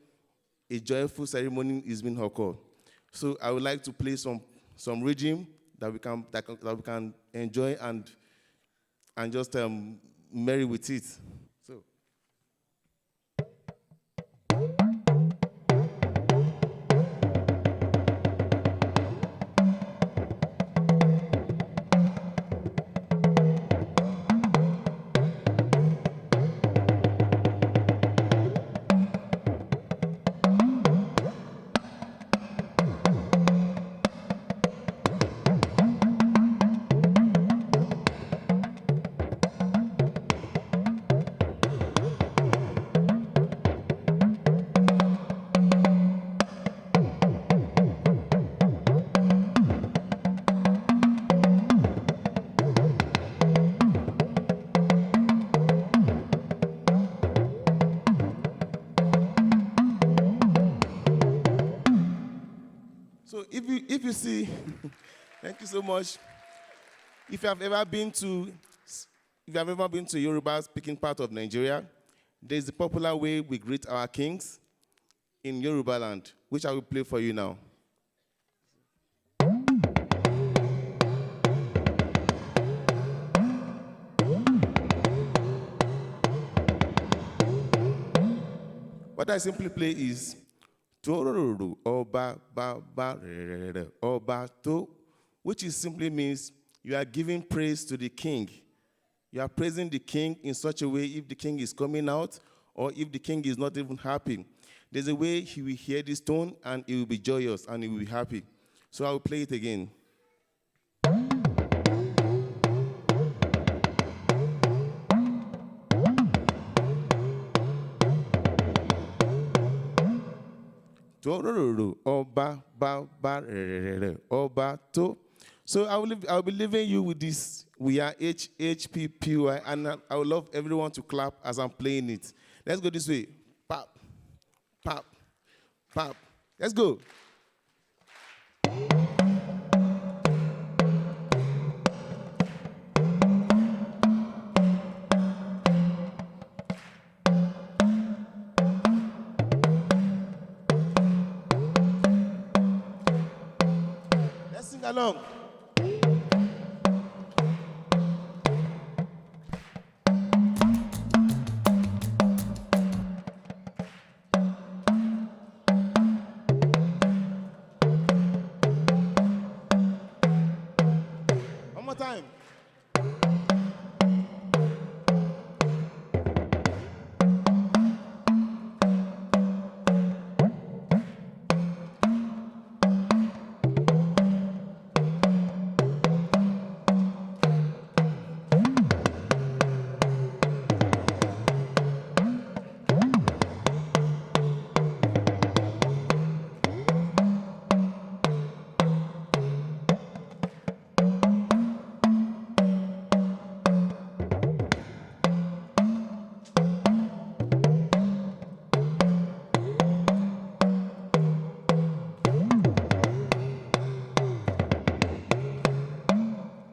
a joyful ceremony is being occurred. So I would like to play some rhythm that we can enjoy and just merry with it. So. So if you see, thank you so much. If you have ever been to Yoruba speaking part of Nigeria, there's a popular way we greet our kings in Yoruba land, which I will play for you now. What I simply play is Oba ba ba Oba to, which is simply means you are giving praise to the king. You are praising the king in such a way if the king is coming out or if the king is not even happy. There's a way he will hear this tone and he will be joyous and he will be happy. So I will play it again. to, oba, ba, ba, oba, to. So I'll be leaving you with this. We are HHPPY, and I would love everyone to clap as I'm playing it. Let's go this way. Pop, pop, pop. Let's go. Let's sing along. One more time.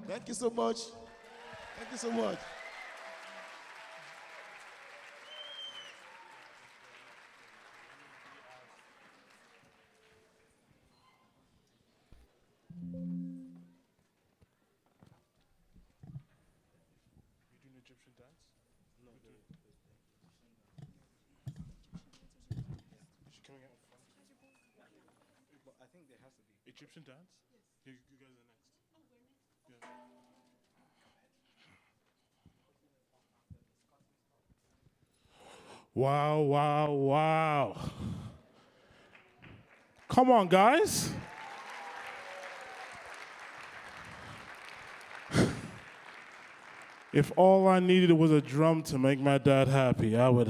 Thank you so much. Thank you so much. Egyptian dance? You guys are next. Yeah. Wow, wow, wow. Come on, guys. If all I needed was a drum to make my dad happy, I would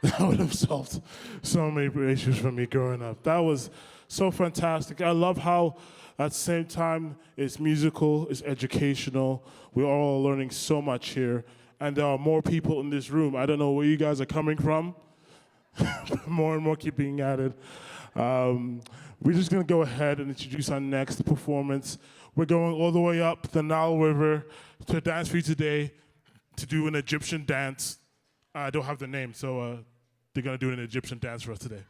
have solved so many issues for me growing up. That was so fantastic. I love how at the same time it's musical, it's educational. We're all learning so much here. And there are more people in this room. I don't know where you guys are coming from. More and more keep being added. We're just gonna go ahead and introduce our next performance. We're going all the way up the Nile River to dance for you today to do an Egyptian dance. I don't have the name, so they're gonna do an Egyptian dance for us today.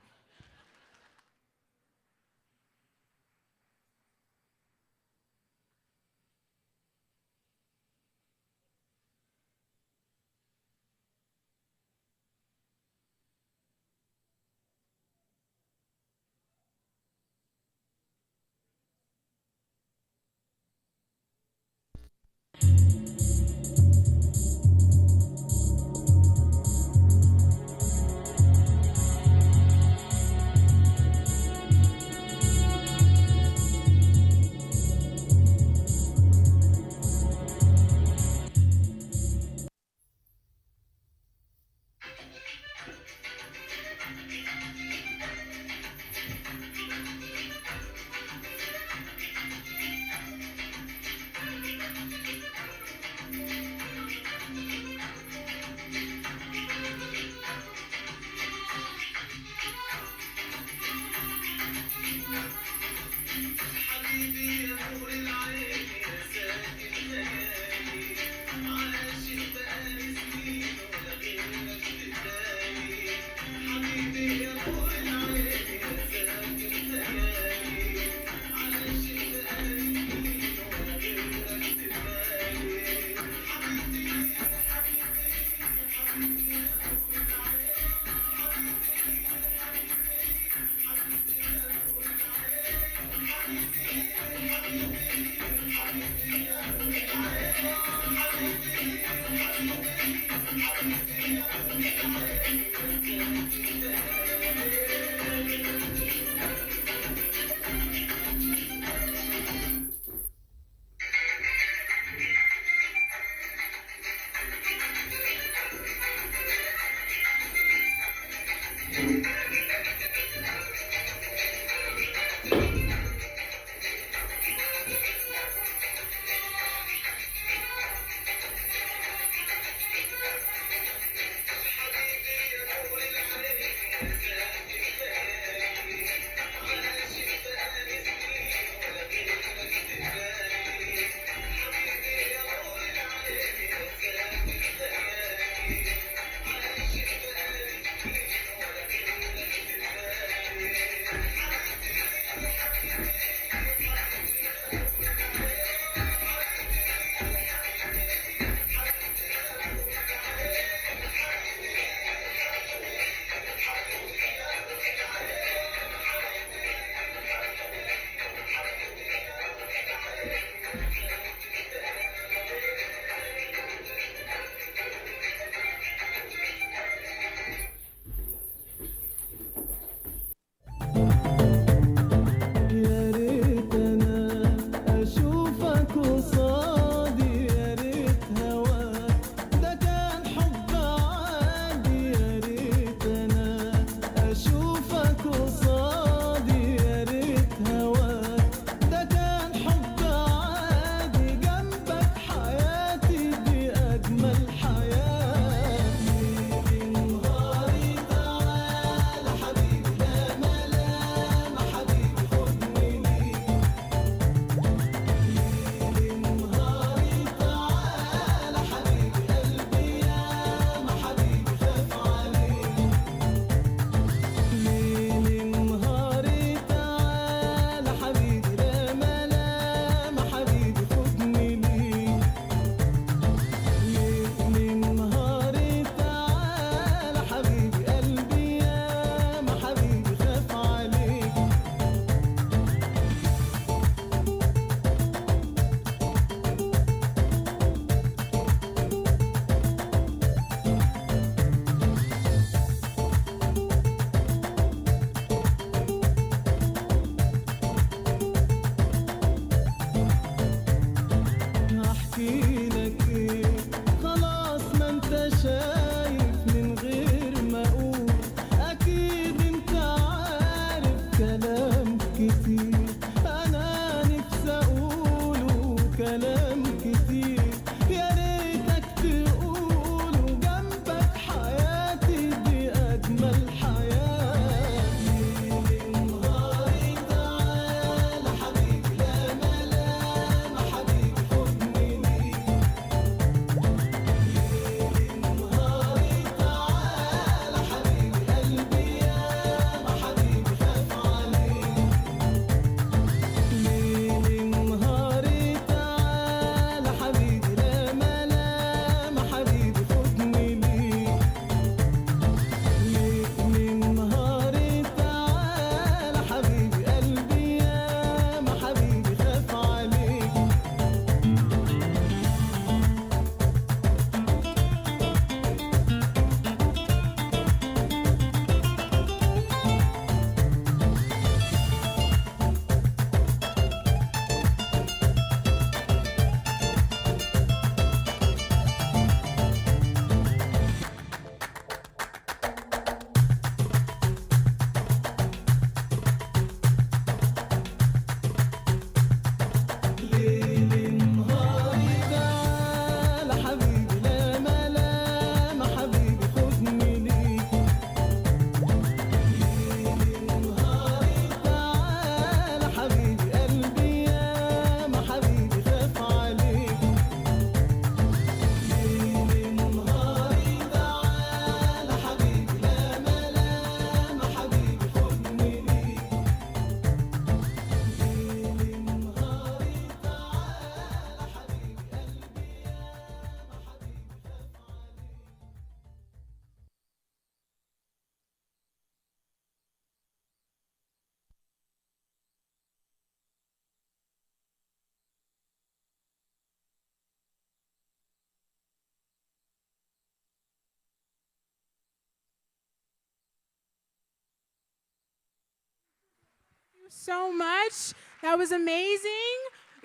so much. That was amazing.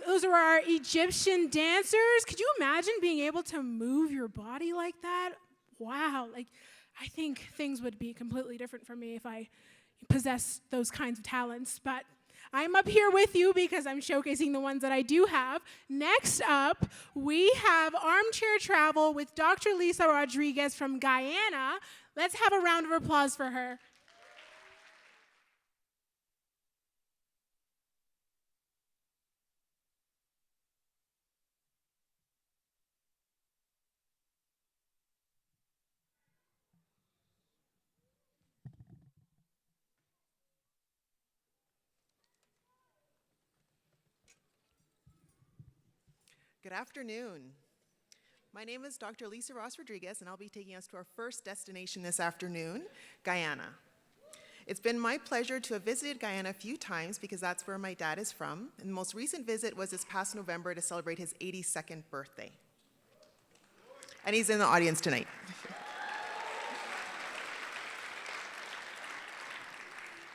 Those are our Egyptian dancers. Could you imagine being able to move your body like that? Wow. Like, I think things would be completely different for me if I possessed those kinds of talents. But I'm up here with you because I'm showcasing the ones that I do have. Next up, we have Armchair Travel with Dr. Lisa Rodriguez from Guyana. Let's have a round of applause for her. Good afternoon. My name is Dr. Lisa Ross Rodriguez, and I'll be taking us to our first destination this afternoon, Guyana. It's been my pleasure to have visited Guyana a few times because that's where my dad is from, and the most recent visit was this past November to celebrate his 82nd birthday. And he's in the audience tonight.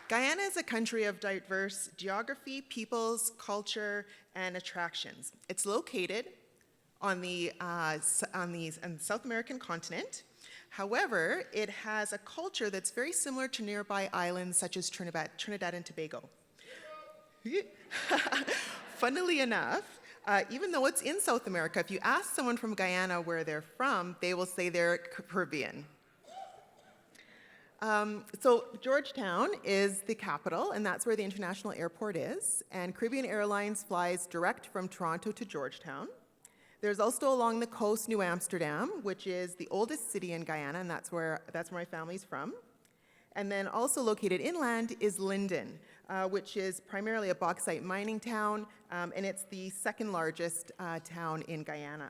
Guyana is a country of diverse geography, peoples, culture, and attractions. It's located on the South American continent. However, it has a culture that's very similar to nearby islands such as Trinidad and Tobago. Funnily enough, even though it's in South America, if you ask someone from Guyana where they're from, they will say they're Caribbean. So Georgetown is the capital, and that's where the international airport is. And Caribbean Airlines flies direct from Toronto to Georgetown. There's also along the coast New Amsterdam, which is the oldest city in Guyana, and that's where my family's from. And then also located inland is Linden, which is primarily a bauxite mining town, and it's the second largest town in Guyana.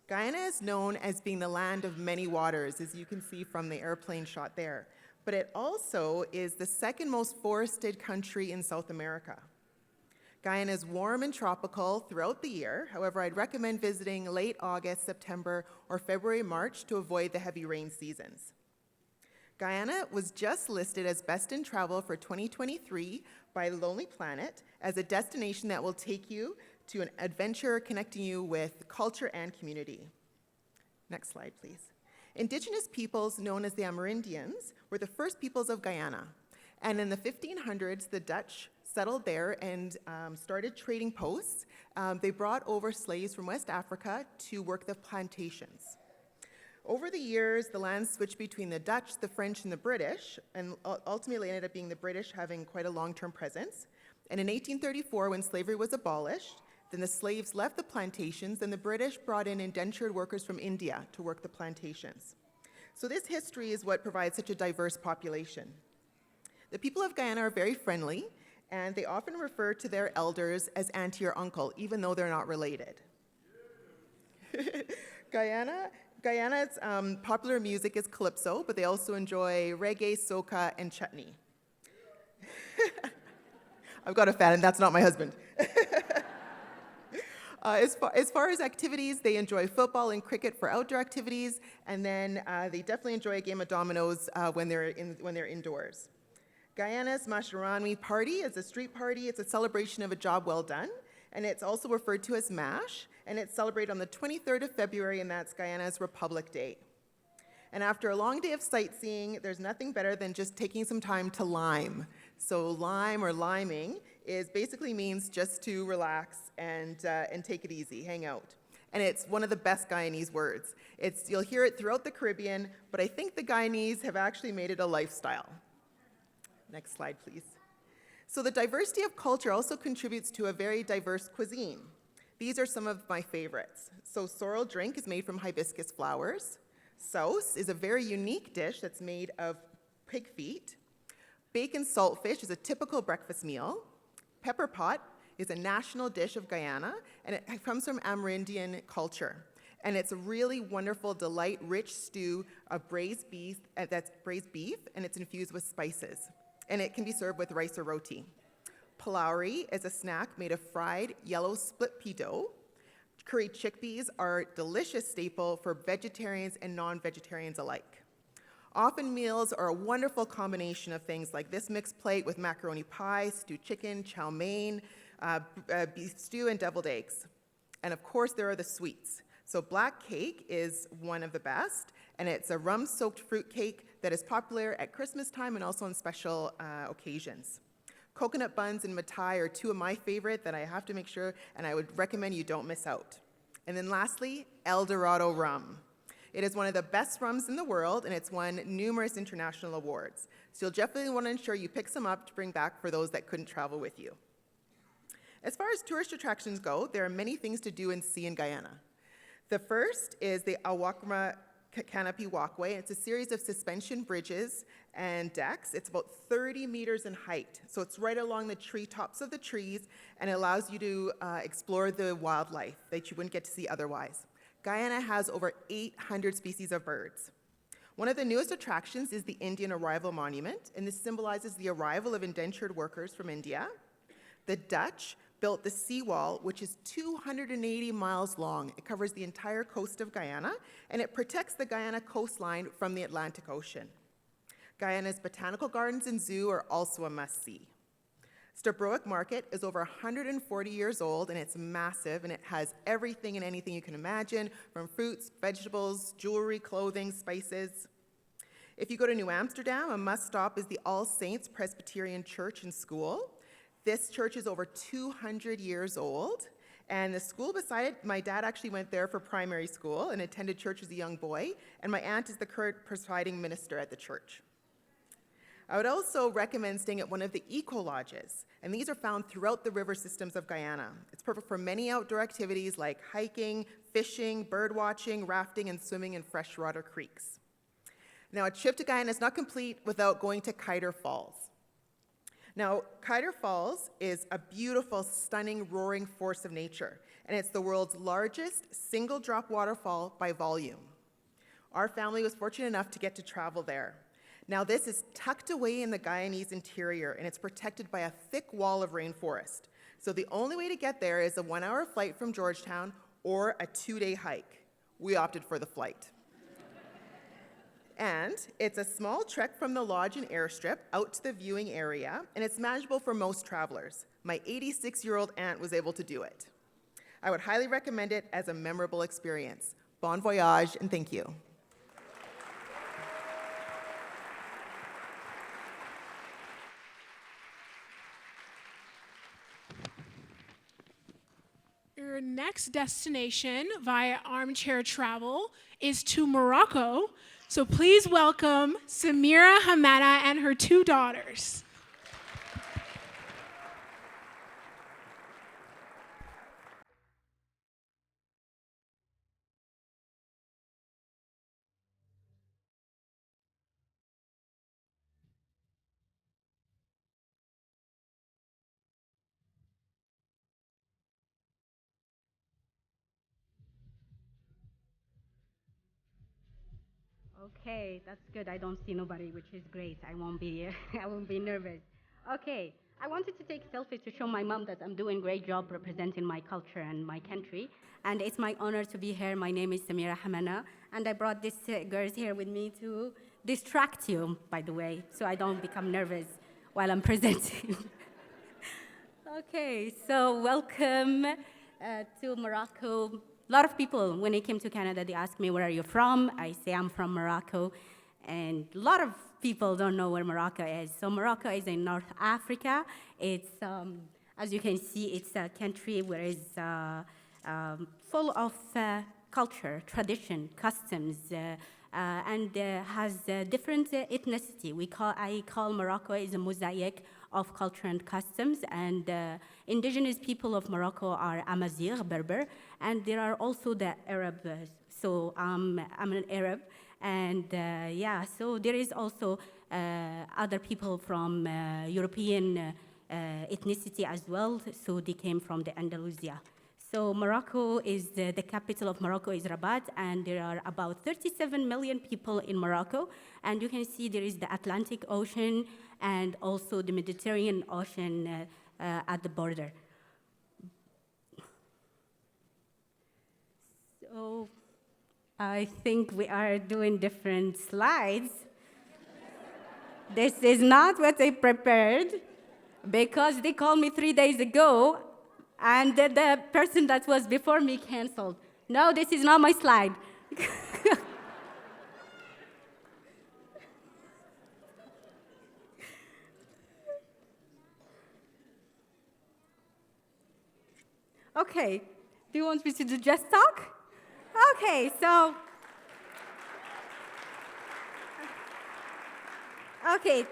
Guyana is known as being the land of many waters, as you can see from the airplane shot there. But it also is the second most forested country in South America. Guyana is warm and tropical throughout the year. However, I'd recommend visiting late August, September, or February, March to avoid the heavy rain seasons. Guyana was just listed as Best in Travel for 2023 by Lonely Planet as a destination that will take you to an adventure connecting you with culture and community. Next slide, please. Indigenous peoples known as the Amerindians were the first peoples of Guyana. And in the 1500s, the Dutch settled there and started trading posts. They brought over slaves from West Africa to work the plantations. Over the years, the land switched between the Dutch, the French, and the British, and ultimately ended up being the British having quite a long-term presence. And in 1834, when slavery was abolished, then the slaves left the plantations, and the British brought in indentured workers from India to work the plantations. So this history is what provides such a diverse population. The people of Guyana are very friendly, and they often refer to their elders as auntie or uncle, even though they're not related. Guyana's popular music is calypso, but they also enjoy reggae, soca, and chutney. I've got a fan, and that's not my husband. As far as activities, they enjoy football and cricket for outdoor activities, and then they definitely enjoy a game of dominoes when they're indoors. Guyana's Masharani party is a street party. It's a celebration of a job well done, and it's also referred to as MASH, and it's celebrated on the 23rd of February, and that's Guyana's Republic Day. And after a long day of sightseeing, there's nothing better than just taking some time to lime. So lime or liming basically means just to relax and take it easy, hang out. And it's one of the best Guyanese words. You'll hear it throughout the Caribbean, but I think the Guyanese have actually made it a lifestyle. Next slide, please. So the diversity of culture also contributes to a very diverse cuisine. These are some of my favorites. So sorrel drink is made from hibiscus flowers. Sauce is a very unique dish that's made of pig feet. Bacon saltfish is a typical breakfast meal. Pepper pot is a national dish of Guyana, and it comes from Amerindian culture. And it's a really wonderful, rich stew of braised beef, and it's infused with spices. And it can be served with rice or roti. Palauri is a snack made of fried yellow split pea dough. Curried chickpeas are a delicious staple for vegetarians and non-vegetarians alike. Often meals are a wonderful combination of things like this mixed plate with macaroni pie, stewed chicken, chow mein, beef stew, and deviled eggs. And of course, there are the sweets. So black cake is one of the best, and it's a rum-soaked fruit cake that is popular at Christmas time and also on special occasions. Coconut buns and mithai are two of my favorite that I have to make sure, and I would recommend you don't miss out. And then lastly, El Dorado rum. It is one of the best rums in the world, and it's won numerous international awards. So you'll definitely want to ensure you pick some up to bring back for those that couldn't travel with you. As far as tourist attractions go, there are many things to do and see in Guyana. The first is the Awakma Canopy Walkway. It's a series of suspension bridges and decks. It's about 30 meters in height. So it's right along the treetops of the trees, and it allows you to explore the wildlife that you wouldn't get to see otherwise. Guyana has over 800 species of birds. One of the newest attractions is the Indian Arrival Monument, and this symbolizes the arrival of indentured workers from India. The Dutch built the seawall, which is 280 miles long. It covers the entire coast of Guyana, and it protects the Guyana coastline from the Atlantic Ocean. Guyana's botanical gardens and zoo are also a must-see. Stabroek Market is over 140 years old, and it's massive, and it has everything and anything you can imagine, from fruits, vegetables, jewelry, clothing, spices. If you go to New Amsterdam, a must-stop is the All Saints Presbyterian Church and School. This church is over 200 years old, and the school beside it, my dad actually went there for primary school and attended church as a young boy, and my aunt is the current presiding minister at the church. I would also recommend staying at one of the eco-lodges, and these are found throughout the river systems of Guyana. It's perfect for many outdoor activities like hiking, fishing, bird watching, rafting, and swimming in freshwater creeks. Now, a trip to Guyana is not complete without going to Kiter Falls. Now, Kiter Falls is a beautiful, stunning, roaring force of nature, and it's the world's largest single-drop waterfall by volume. Our family was fortunate enough to get to travel there. Now, this is tucked away in the Guyanese interior, and it's protected by a thick wall of rainforest. So the only way to get there is a 1-hour flight from Georgetown or a 2-day hike. We opted for the flight. And it's a small trek from the lodge and airstrip out to the viewing area, and it's manageable for most travelers. My 86-year-old aunt was able to do it. I would highly recommend it as a memorable experience. Bon voyage, and thank you. Your next destination via armchair travel is to Morocco. So please welcome Samira Hamada and her 2 daughters. Okay, that's good. I don't see nobody, which is great. I won't be I won't be nervous. Okay, I wanted to take selfies to show my mom that I'm doing a great job representing my culture and my country. And it's my honor to be here. My name is Samira Hamana, and I brought these girls here with me to distract you, by the way, so I don't become nervous while I'm presenting. Okay, so welcome to Morocco. A lot of people, when they came to Canada, they ask me, where are you from? I say I'm from Morocco. And a lot of people don't know where Morocco is. So Morocco is in North Africa. It's, as you can see, it's a country where it's full of culture, tradition, customs, and has different ethnicity. I call Morocco is a mosaic of culture and customs, and indigenous people of Morocco are Amazigh, Berber, and there are also the Arab, so I'm an Arab, and yeah, so there is also other people from European ethnicity as well, so they came from the Andalusia. So Morocco is, the capital of Morocco is Rabat, and there are about 37 million people in Morocco. And you can see there is the Atlantic Ocean and also the Mediterranean Ocean at the border. So I think we are doing different slides. This is not what I prepared because they called me 3 days ago and the person that was before me canceled. No, this is not my slide. Okay, do you want me to do just talk? Okay, so. Okay,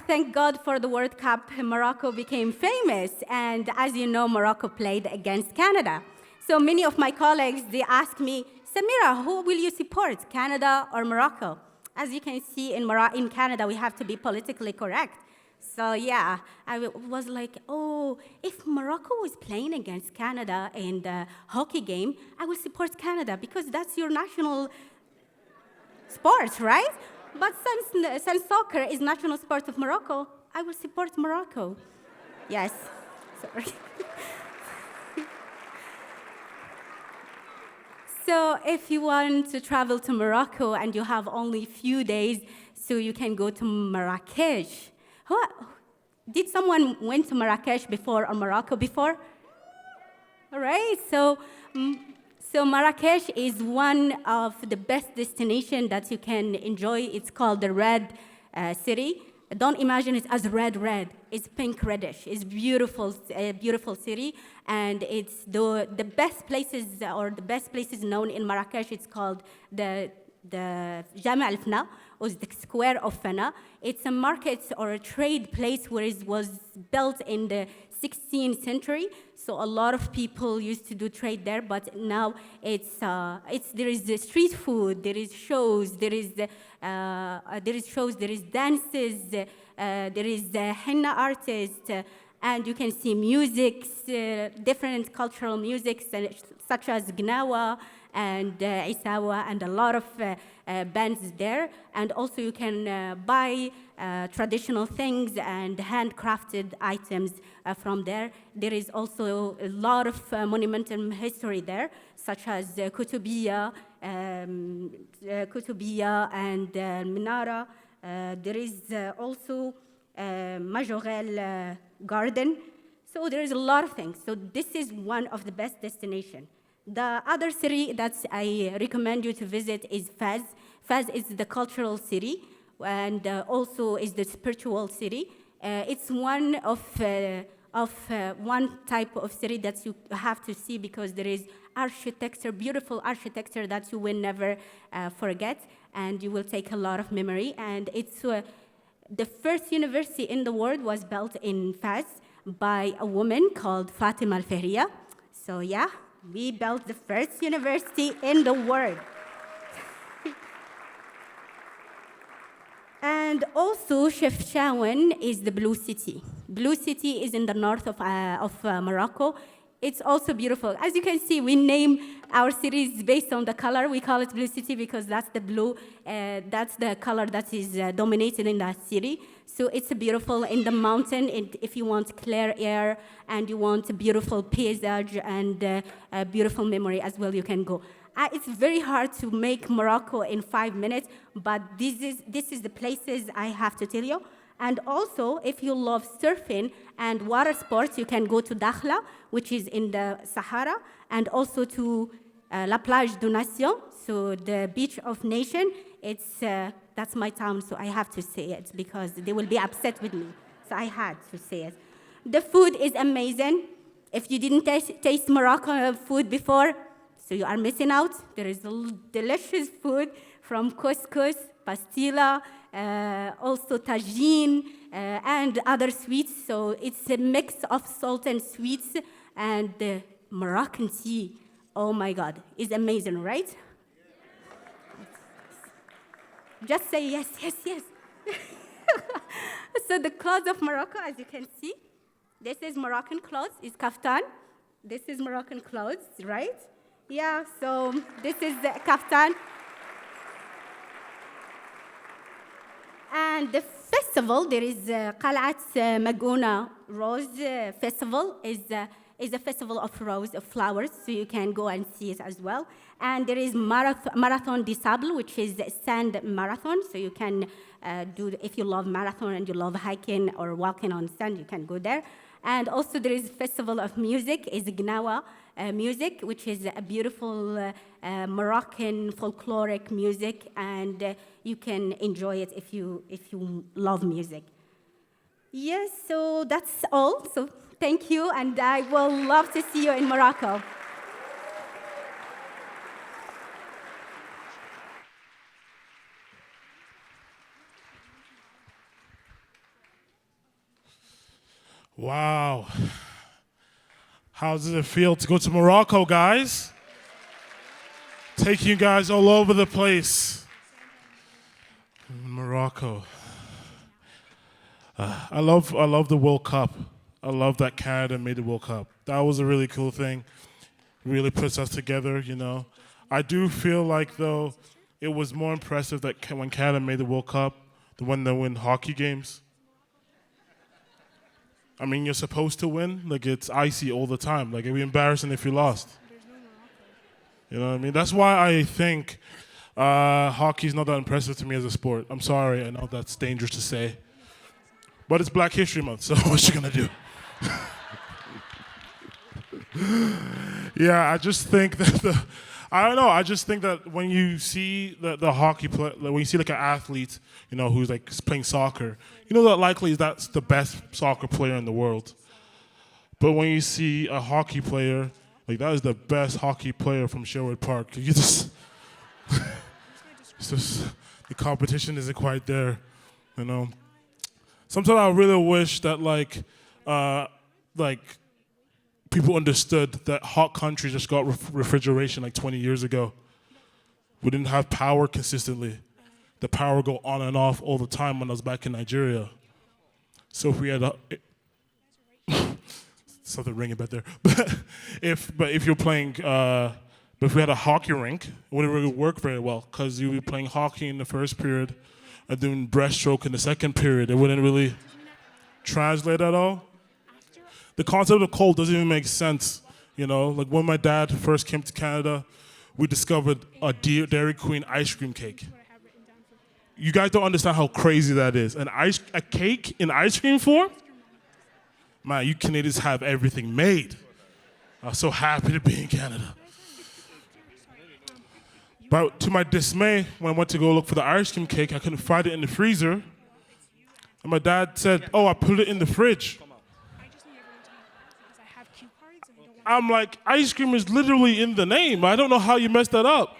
thank God for the World Cup. Morocco became famous, and as you know, Morocco played against Canada. So many of my colleagues, they ask me, Samira, who will you support, Canada or Morocco? As you can see, in Canada, we have to be politically correct. So yeah, I was like, oh, if Morocco was playing against Canada in the hockey game, I will support Canada because that's your national sport, right? But since soccer is national sport of Morocco, I will support Morocco. Yes, sorry. So if you want to travel to Morocco and you have only a few days, so you can go to Marrakesh. Did someone went to Marrakesh before or Morocco before? All right, so Marrakesh is one of the best destinations that you can enjoy. It's called the Red City. Don't imagine it as red. It's pink reddish. It's beautiful, a beautiful city, and it's the best places or the best places known in Marrakesh. It's called the Jama al-Fna, or the Square of Fana. It's a market or a trade place where it was built in the 16th century. So a lot of people used to do trade there, but now there is the street food, there is shows, there is dances, there is henna artists, and you can see musics, different cultural musics, such as Gnawa and Isawa, and a lot of bands there. And also you can buy traditional things and handcrafted items from there. There is also a lot of monumental history there, such as Kutubiya and Minara. There is also Majorel Garden. So there is a lot of things. So this is one of the best destinations. The other city that I recommend you to visit is Fez. Fez is the cultural city and also is the spiritual city. It's one of one type of city that you have to see because there is architecture, beautiful architecture that you will never forget, and you will take a lot of memory. And it's the first university in the world was built in Fez by a woman called Fatima Al-Fihriya. So yeah, we built the first university in the world. And also, Chefchaouen is the Blue City. Blue City is in the north of Morocco. It's also beautiful. As you can see, we name our cities based on the color. We call it Blue City because that's the blue, that's the color that is dominated in that city. So it's beautiful in the mountain. If you want clear air and you want a beautiful paysage and a beautiful memory as well, you can go. It's very hard to make Morocco in 5 minutes, but this is the places I have to tell you. And also, if you love surfing and water sports, you can go to Dakhla, which is in the Sahara, and also to La Plage du Nation, so the beach of nation. That's my town, so I have to say it because they will be upset with me. So I had to say it. The food is amazing. If you didn't taste Moroccan food before, so you are missing out. There is delicious food from couscous, pastilla, also tagine, and other sweets. So it's a mix of salt and sweets, and the Moroccan tea, oh my God, is amazing, right? Just say yes, yes, yes. So the clothes of Morocco, as you can see, this is Moroccan clothes, it's kaftan. This is Moroccan clothes, right? Yeah, so this is the kaftan. And the festival, there is Qalat Maguna Rose Festival. is a festival of rose of flowers, so you can go and see it as well. And there is Marathon des Sables, which is a sand marathon, so you can if you love marathon and you love hiking or walking on sand, you can go there. And also there is Festival of Music, is Gnawa music, which is a beautiful Moroccan folkloric music, and you can enjoy it if you love music. Yes, so that's all. So thank you, and I will love to see you in Morocco. Wow. How does it feel to go to Morocco, guys? Taking you guys all over the place. Morocco. I love the World Cup. I love that Canada made the World Cup. That was a really cool thing. Really puts us together, you know. I do feel like, though, it was more impressive that when Canada made the World Cup than when they win hockey games. I mean, you're supposed to win. Like, it's icy all the time. Like, it'd be embarrassing if you lost. You know what I mean? That's why I think hockey's not that impressive to me as a sport. I'm sorry, I know that's dangerous to say. But it's Black History Month, so what you gonna do? Yeah, I just think that I just think that when you see the hockey play, when you see like an athlete, you know, who's like playing soccer, you know that likely that's the best soccer player in the world. But when you see a hockey player, like that is the best hockey player from Sherwood Park. You just, it's just the competition isn't quite there, you know. Sometimes I really wish that like people understood that hot countries just got refrigeration like 20 years ago. We didn't have power consistently. The power would go on and off all the time when I was back in Nigeria. So if we had something ringing back there. But if you're playing, but if we had a hockey rink, it wouldn't really work very well because you'd be playing hockey in the first period and doing breaststroke in the second period. It wouldn't really translate at all. The concept of cold doesn't even make sense, you know? Like when my dad first came to Canada, we discovered a Dairy Queen ice cream cake. You guys don't understand how crazy that is. A cake in ice cream form? Man, you Canadians have everything made. I'm so happy to be in Canada. But to my dismay, when I went to go look for the ice cream cake, I couldn't find it in the freezer. And my dad said, "Oh, I put it in the fridge." I'm like, ice cream is literally in the name. I don't know how you messed that up.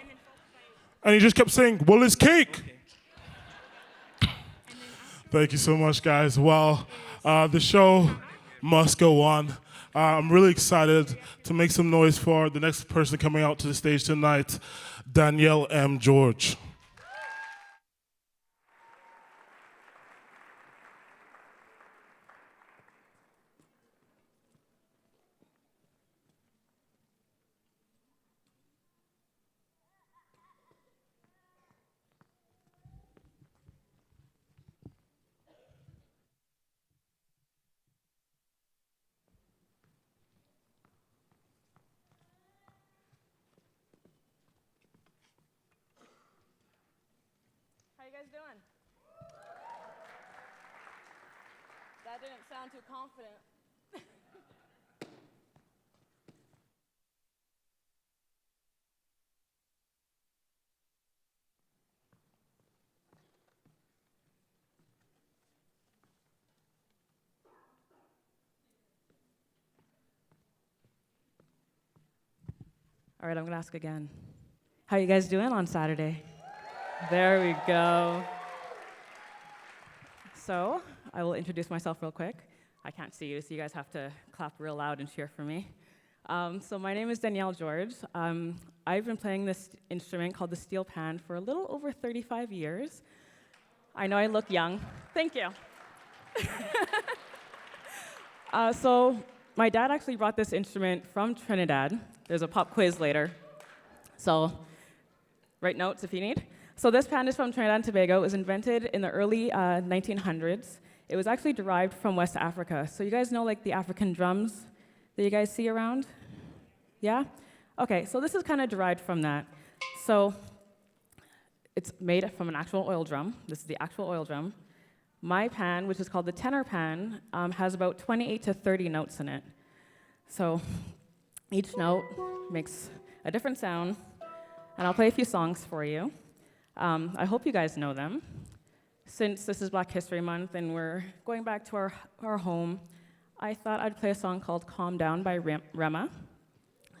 And he just kept saying, "Well, it's cake." Thank you so much, guys. Well, the show must go on. I'm really excited to make some noise for the next person coming out to the stage tonight, Danielle M. George. Doing? That didn't sound too confident. All right, I'm gonna ask again. How are you guys doing on Saturday? There we go. So, I will introduce myself real quick. I can't see you, so you guys have to clap real loud and cheer for me. So my name is Danielle George. I've been playing this instrument called the steel pan for a little over 35 years. I know I look young. Thank you. So my dad actually brought this instrument from Trinidad. There's a pop quiz later. So write notes if you need. So this pan is from Trinidad and Tobago. It was invented in the early 1900s. It was actually derived from West Africa. So you guys know like the African drums? that you guys see around? Yeah? Okay, so this is kind of derived from that. So it's made from an actual oil drum. This is the actual oil drum. My pan, which is called the tenor pan, has about 28 to 30 notes in it. So each note makes a different sound, and I'll play a few songs for you. I hope you guys know them. Since this is Black History Month and we're going back to our home, I thought I'd play a song called Calm Down by Rema.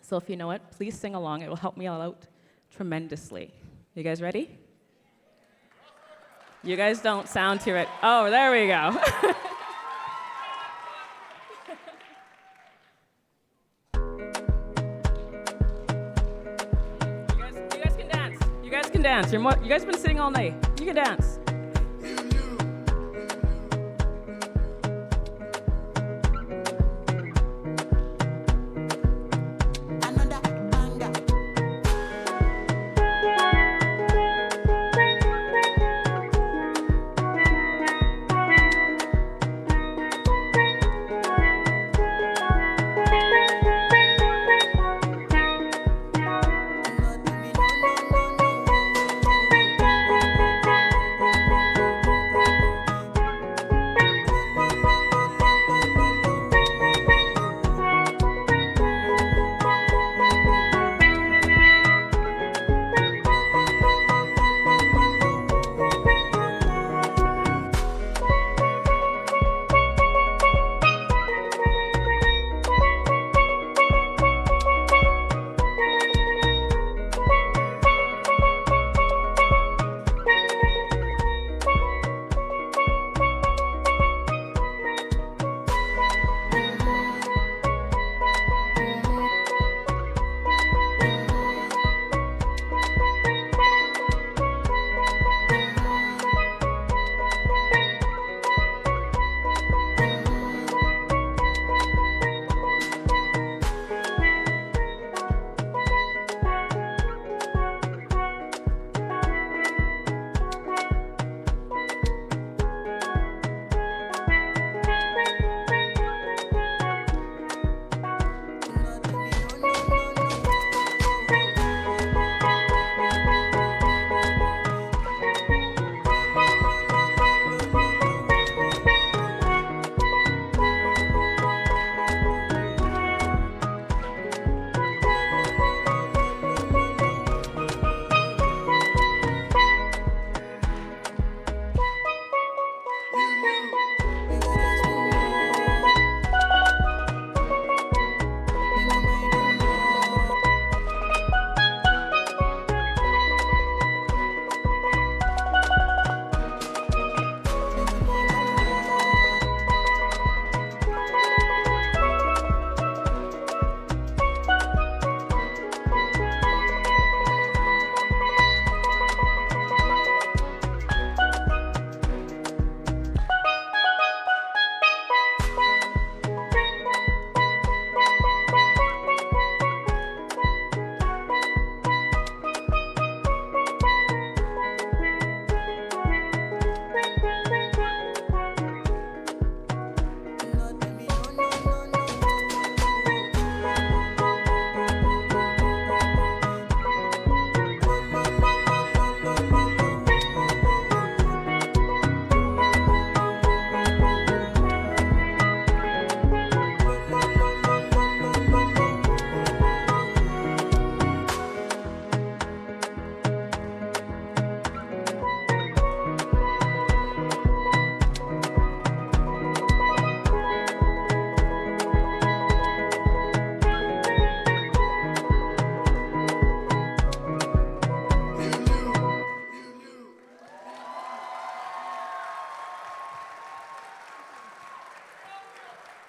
So if you know it, please sing along. It will help me out tremendously. You guys ready? You guys don't sound too ready. Oh, there we go. You guys can dance. You guys can dance. You guys have been sitting all night. You can dance.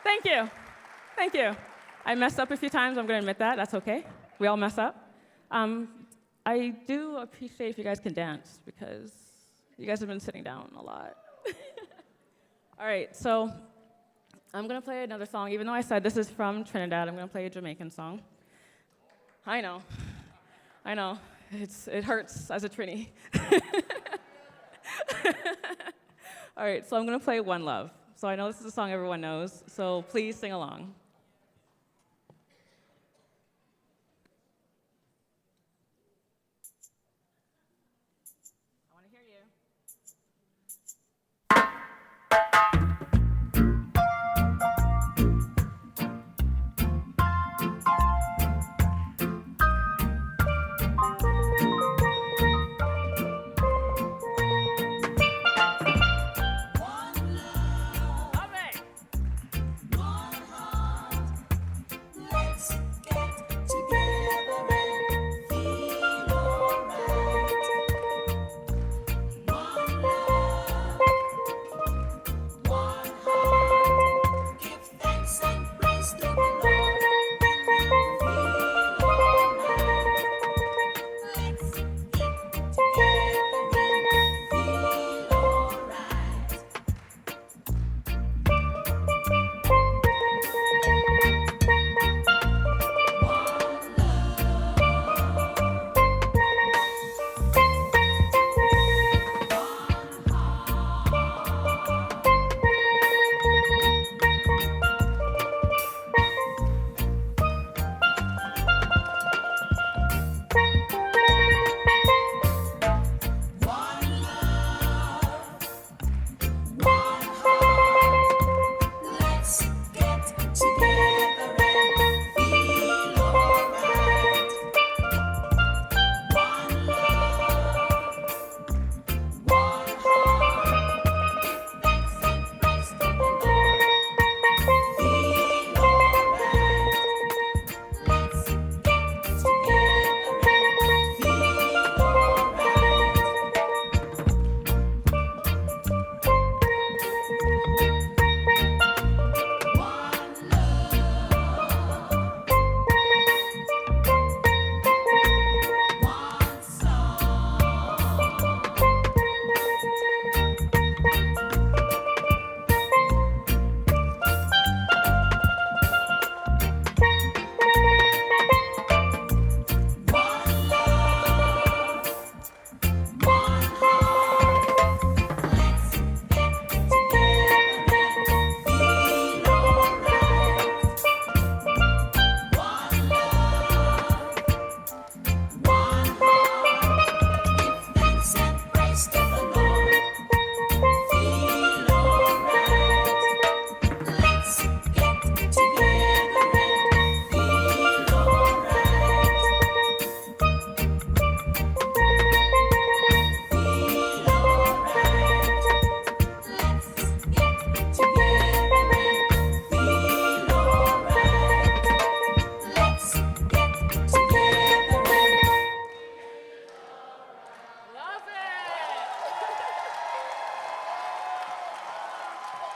Thank you. Thank you. I messed up a few times. I'm going to admit that. That's okay. We all mess up. I do appreciate if you guys can dance because you guys have been sitting down a lot. All right, so I'm going to play another song. Even though I said this is from Trinidad, I'm going to play a Jamaican song. I know. It hurts as a Trini. All right, so I'm going to play One Love. So I know this is a song everyone knows, so please sing along.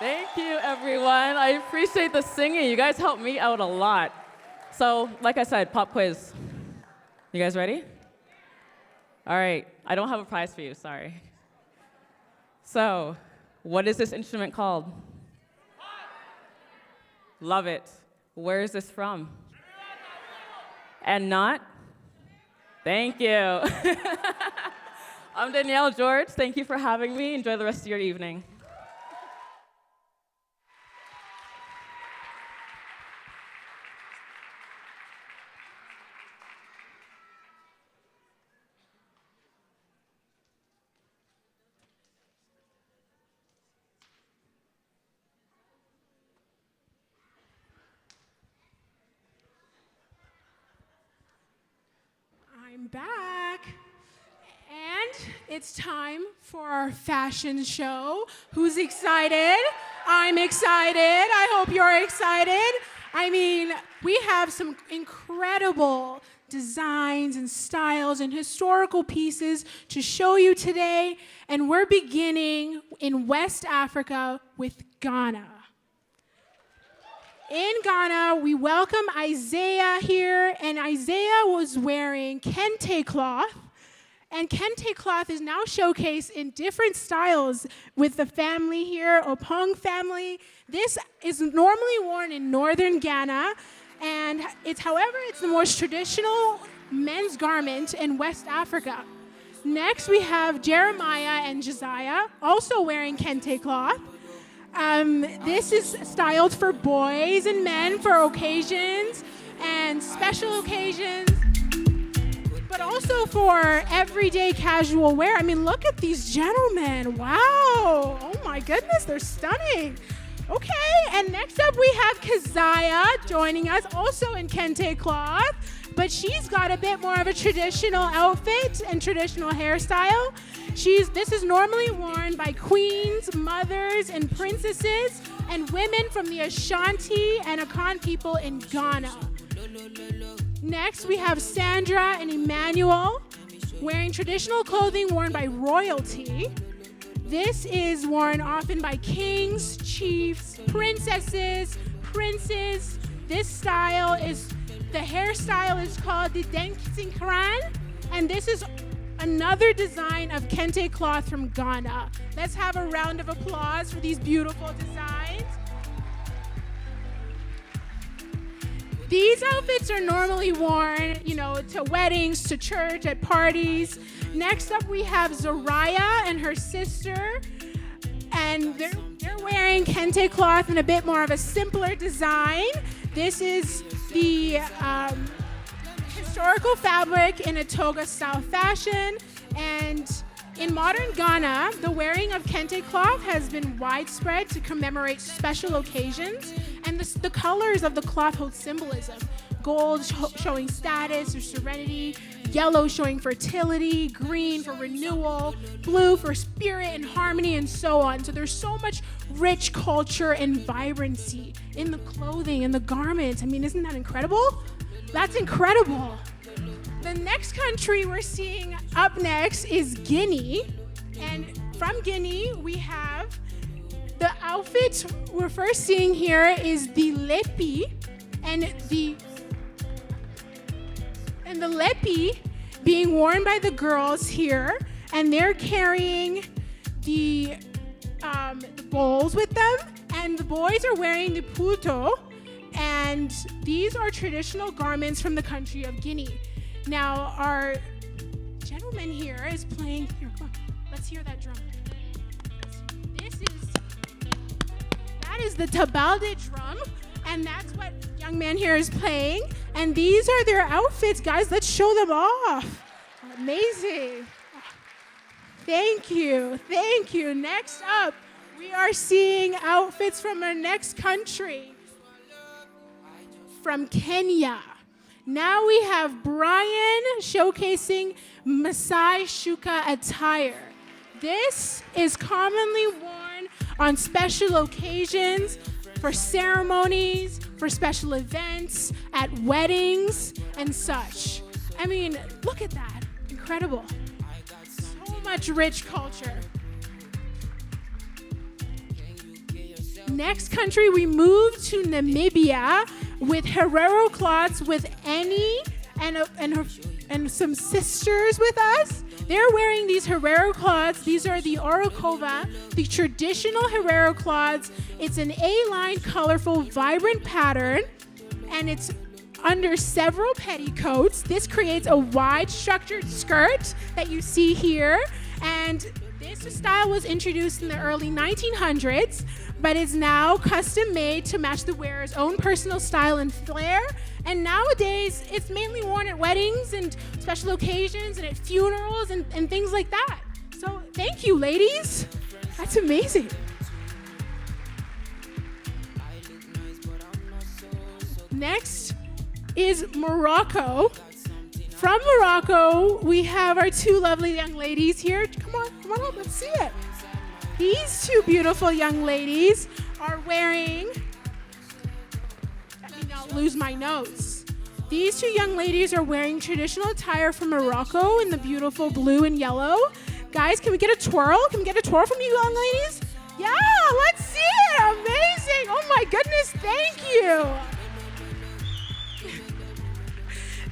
Thank you, everyone. I appreciate the singing. You guys helped me out a lot. So, like I said, pop quiz. You guys ready? All right. I don't have a prize for you, sorry. So, what is this instrument called? Love it. Where is this from? And not? Thank you. I'm Danielle George. Thank you for having me. Enjoy the rest of your evening. I'm back. And it's time for our fashion show. Who's excited? I'm excited. I hope you're excited. I mean, we have some incredible designs and styles and historical pieces to show you today. And we're beginning in West Africa with Ghana. In Ghana, we welcome Isaiah here, and Isaiah was wearing kente cloth. And kente cloth is now showcased in different styles with the family here, Opong family. This is normally worn in northern Ghana, and however, it's the most traditional men's garment in West Africa. Next, we have Jeremiah and Josiah, also wearing kente cloth. This is styled for boys and men for occasions and special occasions, but also for everyday casual wear. I mean, look at these gentlemen. Wow. Oh my goodness, they're stunning. Okay, and next up we have Keziah joining us, also in kente cloth, but she's got a bit more of a traditional outfit and traditional hairstyle. This is normally worn by queens, mothers, and princesses, and women from the Ashanti and Akan people in Ghana. Next, we have Sandra and Emmanuel wearing traditional clothing worn by royalty. This is worn often by kings, chiefs, princesses, princes. The hairstyle is called the Denksinkran, and this is another design of kente cloth from Ghana. Let's have a round of applause for these beautiful designs. These outfits are normally worn, to weddings, to church, at parties. Next up, we have Zariah and her sister, and they're wearing kente cloth in a bit more of a simpler design. This is the historical fabric in a toga-style fashion, and in modern Ghana, the wearing of kente cloth has been widespread to commemorate special occasions, and the colors of the cloth hold symbolism. Gold showing status or serenity, yellow showing fertility, green for renewal, blue for spirit and harmony, and so on. So there's so much rich culture and vibrancy in the clothing and the garments. I mean, isn't that incredible? That's incredible. The next country we're seeing up next is Guinea. And from Guinea, we have the outfit we're first seeing here is the lepi. And the lepi being worn by the girls here. And they're carrying the bowls with them. And the boys are wearing the puto. And these are traditional garments from the country of Guinea. Now, our gentleman here is playing. Here, come on. Let's hear that drum. That is the tabalde drum, and that's what young man here is playing. And these are their outfits, guys. Let's show them off. Amazing. Thank you. Thank you. Next up, we are seeing outfits from our next country, from Kenya. Now we have Brian showcasing Maasai Shuka attire. This is commonly worn on special occasions, for ceremonies, for special events, at weddings, and such. I mean, look at that. Incredible. So much rich culture. Next country, we move to Namibia with Herero cloths with Annie and some sisters with us. They're wearing these Herero cloths. These are the Orokova, the traditional Herero cloths. It's an A-line, colorful, vibrant pattern, and it's under several petticoats. This creates a wide structured skirt that you see here. And this style was introduced in the early 1900s, but is now custom made to match the wearer's own personal style and flair. And nowadays, it's mainly worn at weddings and special occasions and at funerals and things like that. So thank you, ladies. That's amazing. Next is Morocco. From Morocco, we have our two lovely young ladies here. Come on up, let's see it. These two beautiful young ladies are wearing, let me not lose my notes. These two young ladies are wearing traditional attire from Morocco in the beautiful blue and yellow. Guys, can we get a twirl? Can we get a twirl from you young ladies? Yeah, let's see it, amazing. Oh my goodness, thank you.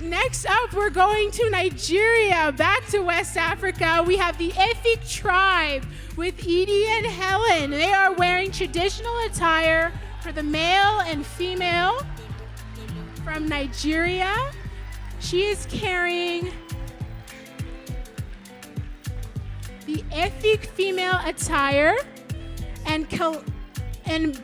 Next up, we're going to Nigeria, back to West Africa. We have the Efik tribe with Edie and Helen. They are wearing traditional attire for the male and female from Nigeria. She is carrying the Efik female attire and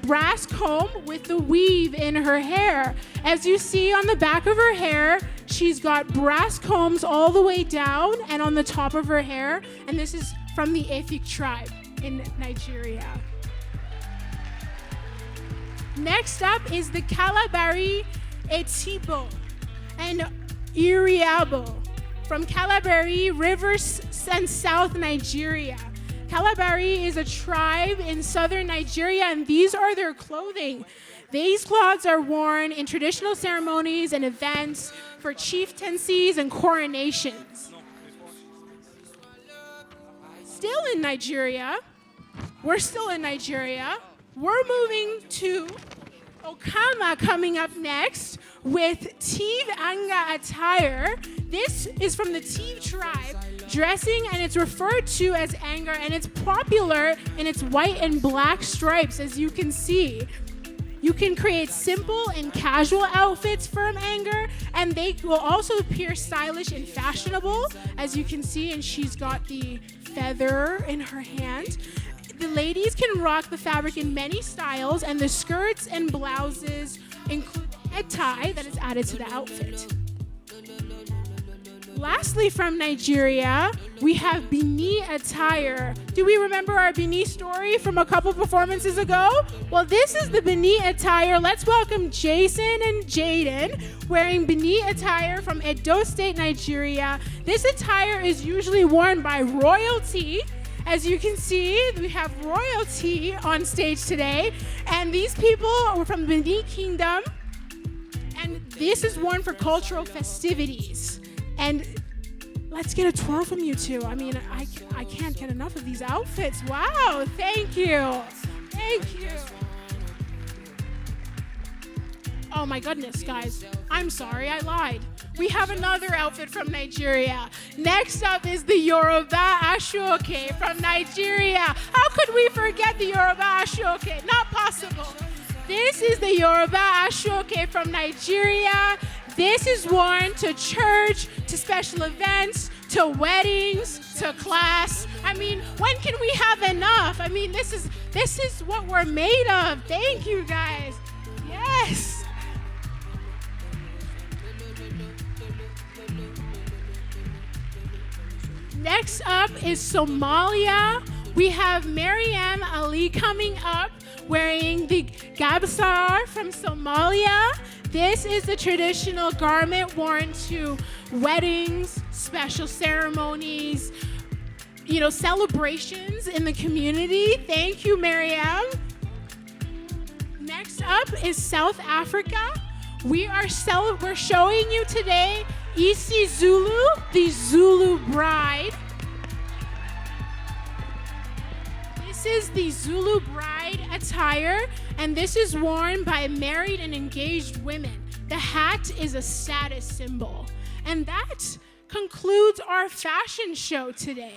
brass comb with the weave in her hair. As you see on the back of her hair, she's got brass combs all the way down and on the top of her hair, and this is from the Efik tribe in Nigeria. Next up is the Kalabari Etibo and Iriabo from Kalabari Rivers and South Nigeria. Kalabari is a tribe in southern Nigeria, and these are their clothing. These cloths are worn in traditional ceremonies and events for chieftaincies and coronations. Still in Nigeria, we're moving to Okama coming up next with Tiv Anga attire. This is from the Tiv tribe dressing, and it's referred to as Anga, and it's popular in its white and black stripes, as you can see. You can create simple and casual outfits from Anga, and they will also appear stylish and fashionable, as you can see, and she's got the feather in her hand. The ladies can rock the fabric in many styles, and the skirts and blouses include a head tie that is added to the outfit. Lastly, from Nigeria, we have Benin attire. Do we remember our Benin story from a couple performances ago? Well, this is the Benin attire. Let's welcome Jason and Jaden wearing Benin attire from Edo State, Nigeria. This attire is usually worn by royalty. As you can see, we have royalty on stage today, and these people are from the Benin Kingdom, and this is worn for cultural festivities. And let's get a twirl from you two. I mean, I can't get enough of these outfits. Wow, thank you. Thank you. Oh my goodness, guys. I'm sorry, I lied. We have another outfit from Nigeria. Next up is the Yoruba Ashoke from Nigeria. How could we forget the Yoruba Ashoke? Not possible. This is the Yoruba Ashoke from Nigeria. This is worn to church, to special events, to weddings, to class. I mean, when can we have enough? I mean, this is what we're made of. Thank you, guys. Yes. Next up is Somalia. We have Mariam Ali coming up wearing the Gabsar from Somalia. This is the traditional garment worn to weddings, special ceremonies, celebrations in the community. Thank you, Mariam. Next up is South Africa. We're showing you today Isi Zulu, the Zulu bride. This This is the Zulu bride attire, and this is worn by married and engaged women. The hat is a status symbol. And that concludes our fashion show today.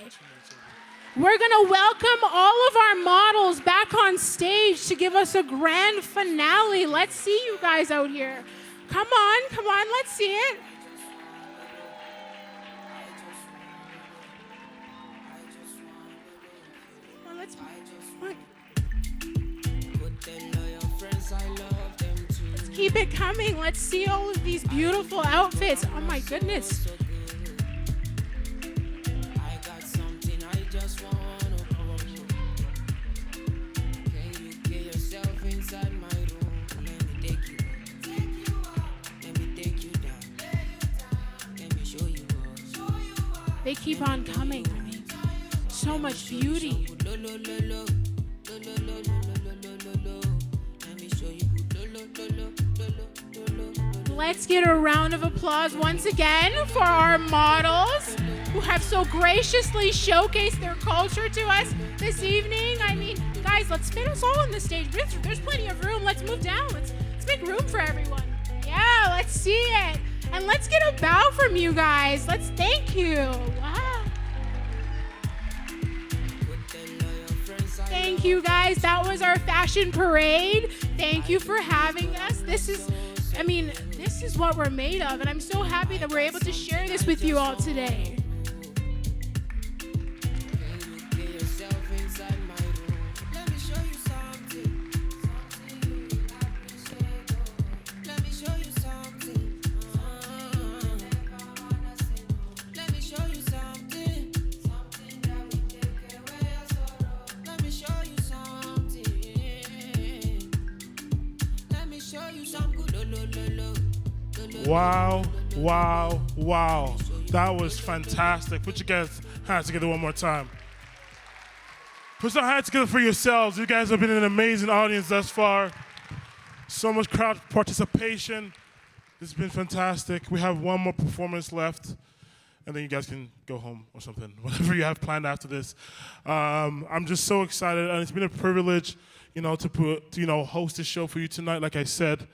We're gonna welcome all of our models back on stage to give us a grand finale. Let's see you guys out here. Come on, let's see it. Well, let's keep it coming. Let's see all of these beautiful outfits. Oh my goodness. They keep on coming. I mean, so much beauty. Let's get a round of applause once again for our models who have so graciously showcased their culture to us this evening. I mean, guys, let's fit us all on the stage. There's plenty of room. Let's move down. Let's make room for everyone. Yeah, let's see it. And let's get a bow from you guys. Let's thank you. Wow. Thank you guys. That was our fashion parade. Thank you for having us. This is what we're made of, and I'm so happy that we're able to share this with you all today. Wow. That was fantastic. Put your guys' hands together one more time. Put some hands together for yourselves. You guys have been an amazing audience thus far. So much crowd participation. This has been fantastic. We have one more performance left, and then you guys can go home or something, whatever you have planned after this. I'm just so excited, and it's been a privilege, to host this show for you tonight. Like I said,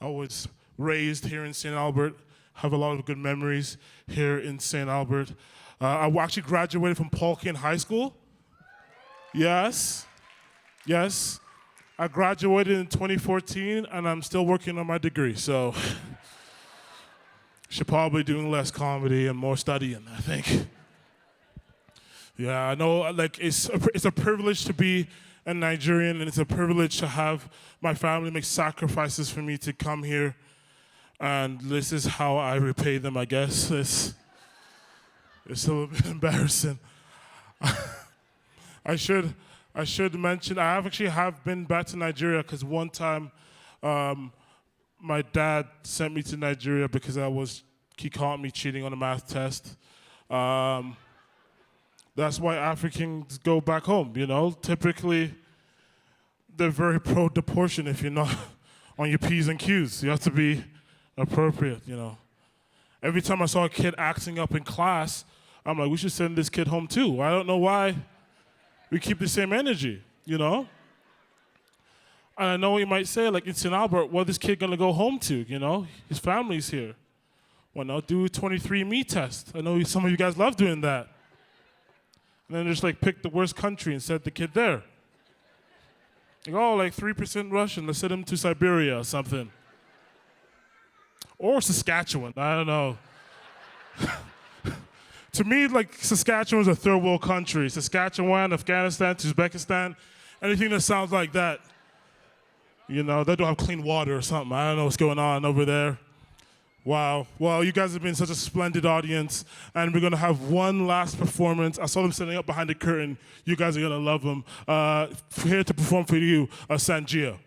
I was raised here in St. Albert, have a lot of good memories here in St. Albert. I actually graduated from Paul Kane High School. Yes. I graduated in 2014, and I'm still working on my degree, so should probably doing less comedy and more studying, I think. Yeah, I know, it's a privilege to be a Nigerian, and it's a privilege to have my family make sacrifices for me to come here. And this is how I repay them, I guess. It's a little bit embarrassing. I should mention, I have been back to Nigeria because one time my dad sent me to Nigeria because he caught me cheating on a math test. That's why Africans go back home, Typically, they're very pro-deportation if you're not on your P's and Q's. You have to be appropriate, Every time I saw a kid acting up in class, I'm like, we should send this kid home too. I don't know why we keep the same energy, And I know what you might say, like, in St. Albert, what is this kid gonna go home to, His family's here. Well, now do a 23andMe test. I know some of you guys love doing that. And then just pick the worst country and set the kid there. 3% Russian, let's send him to Siberia or something. Or Saskatchewan, I don't know. To me, Saskatchewan's a third world country. Saskatchewan, Afghanistan, Uzbekistan, anything that sounds like that. They don't have clean water or something. I don't know what's going on over there. Wow. Well, you guys have been such a splendid audience, and we're going to have one last performance. I saw them setting up behind the curtain. You guys are going to love them. Here to perform for you, Sanjia.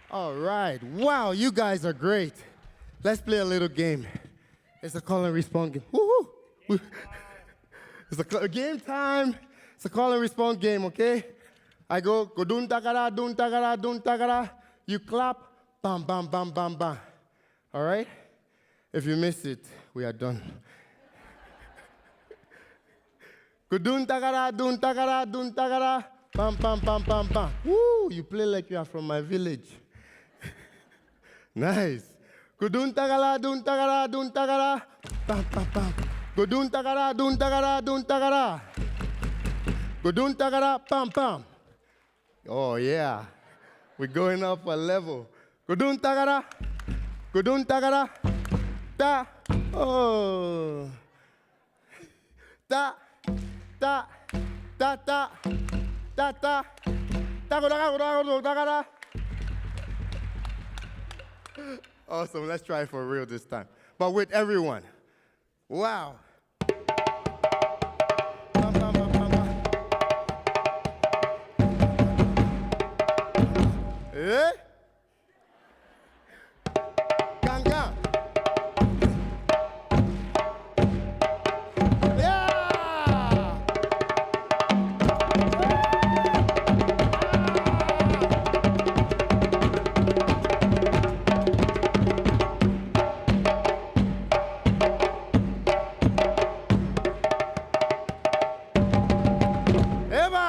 All right. Wow, you guys are great. Let's play a little game. It's a call and response game. Woo-hoo. It's a game time. It's a call and response game, okay? I go dun takara, dun takara, dun takara. You clap, bam, bam, bam, bam, bam. All right? If you miss it, we are done. Dun takara, dun takara, dun takara. Bam, bam, bam, bam, bam. Woo, you play like you are from my village. Nice. Dun takara, dun takara, dun takara. Bam, bam, bam. Dun takara, dun takara, dun takara. Dun takara, bam, bam. Oh, yeah. We're going up a level. Dun takara. Dun takara. Da. Oh. Da. Da. Da. Da. Da. Da. Da. Awesome. Let's try it for real this time. But with everyone. Wow. Eh? Ganga. Yeah. Eva.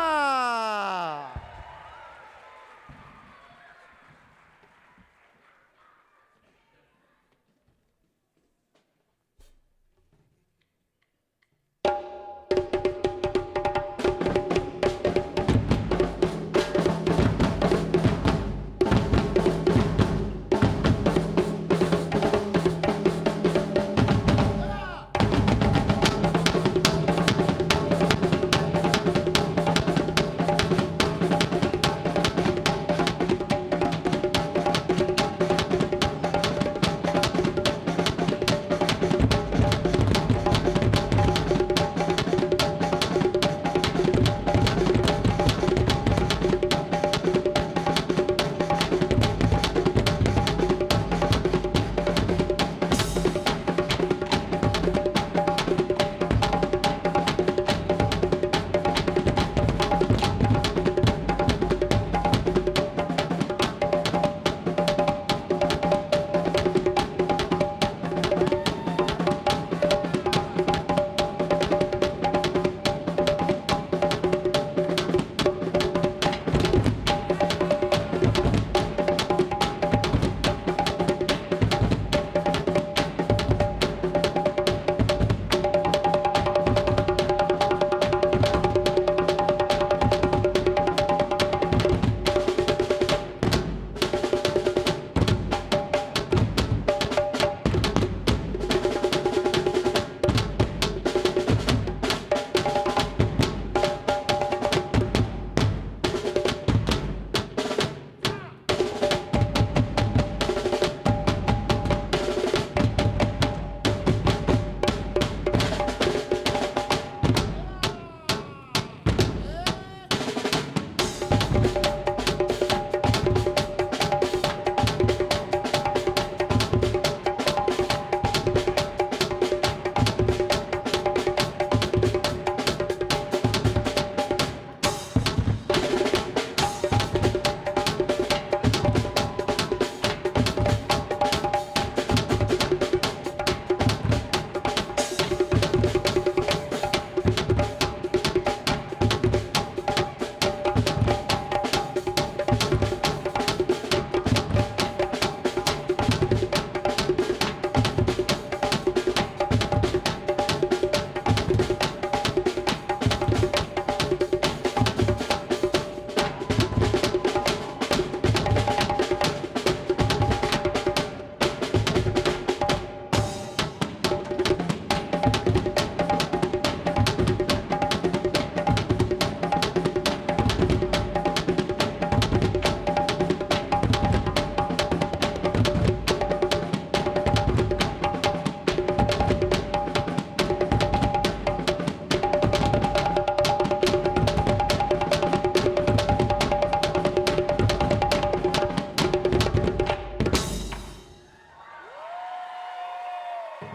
Wassa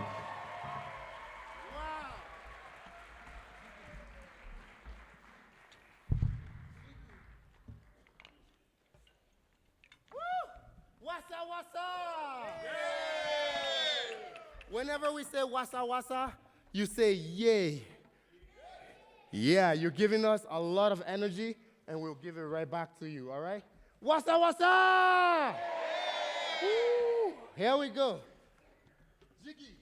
wassa! Whenever we say wassa wassa, you say yay. Yeah, you're giving us a lot of energy, and we'll give it right back to you, all right? Wassa wassa! Woo! Here we go. Jiggy.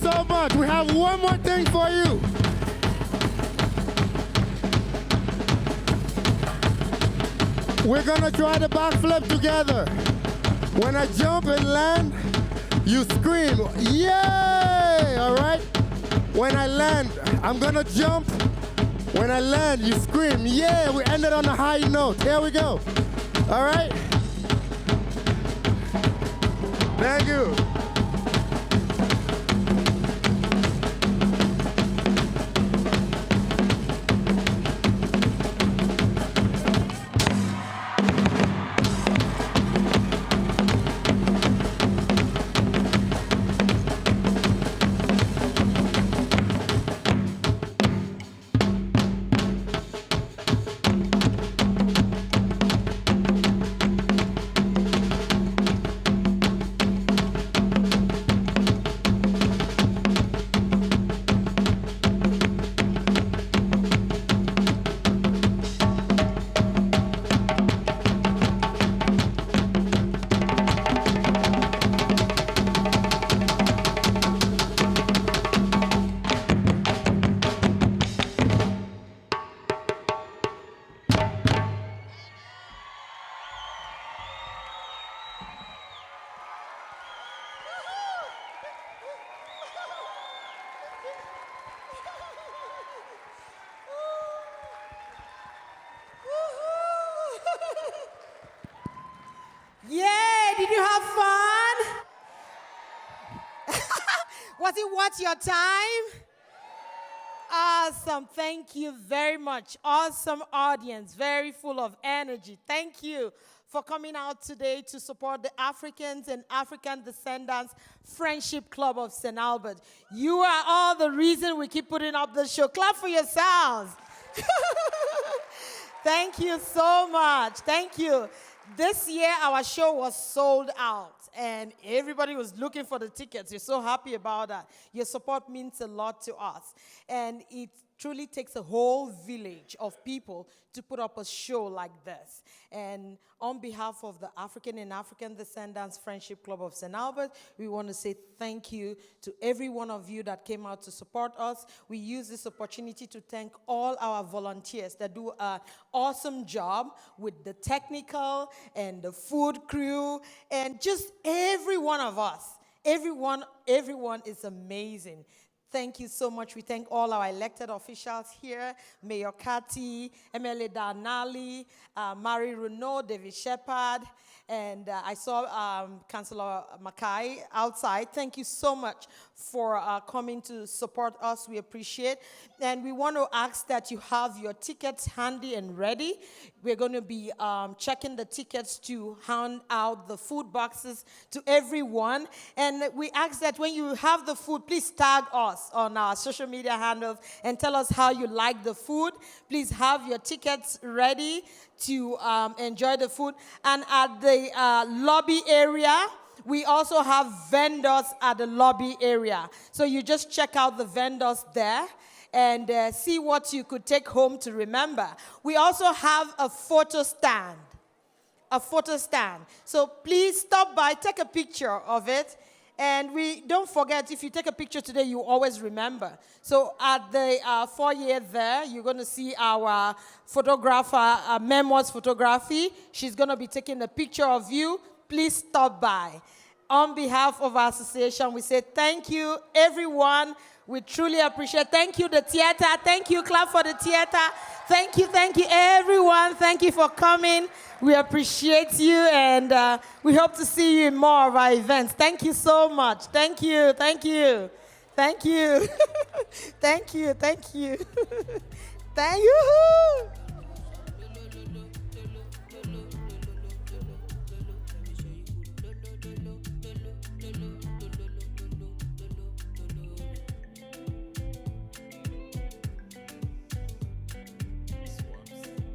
so much. We have one more thing for you. We're gonna try the backflip together. When I jump and land, you scream, yay! All right? When I land, I'm gonna jump. When I land, you scream, yeah! We ended on a high note. Here we go. All right? Thank you. worth your time? Awesome. Thank you very much. Awesome audience. Very full of energy. Thank you for coming out today to support the Africans and African Descendants Friendship Club of St. Albert. You are all the reason we keep putting up the show. Clap for yourselves. Thank you so much. Thank you. This year, our show was sold out, and everybody was looking for the tickets. We're so happy about that. Your support means a lot to us, and it truly takes a whole village of people to put up a show like this. And on behalf of the African and African Descendants Friendship Club of St. Albert, we want to say thank you to every one of you that came out to support us. We use this opportunity to thank all our volunteers that do an awesome job with the technical and the food crew and just every one of us. Everyone is amazing. Thank you so much. We thank all our elected officials here, Mayor Kati, MLA Darnali, Marie Renaud, David Shepard, and I saw Councillor Mackay outside. Thank you so much for coming to support us. We appreciate. And we want to ask that you have your tickets handy and ready. We're going to be checking the tickets to hand out the food boxes to everyone. And we ask that when you have the food, please tag us on our social media handles and tell us how you like the food. Please have your tickets ready to enjoy the food. And at the lobby area, we also have vendors at the lobby area. So you just check out the vendors there and see what you could take home to remember. We also have a photo stand. So please stop by, take a picture of it. And we don't forget, if you take a picture today, you always remember. So at the foyer there, you're going to see our photographer, Memoirs Photography. She's going to be taking a picture of you. Please stop by. On behalf of our association, we say thank you, everyone. We truly appreciate. Thank you, the theater. Thank you, clap for the theater. Thank you, everyone. Thank you for coming. We appreciate you, and we hope to see you in more of our events. Thank you so much. Thank you. Thank you. Thank you. Thank you. Thank you.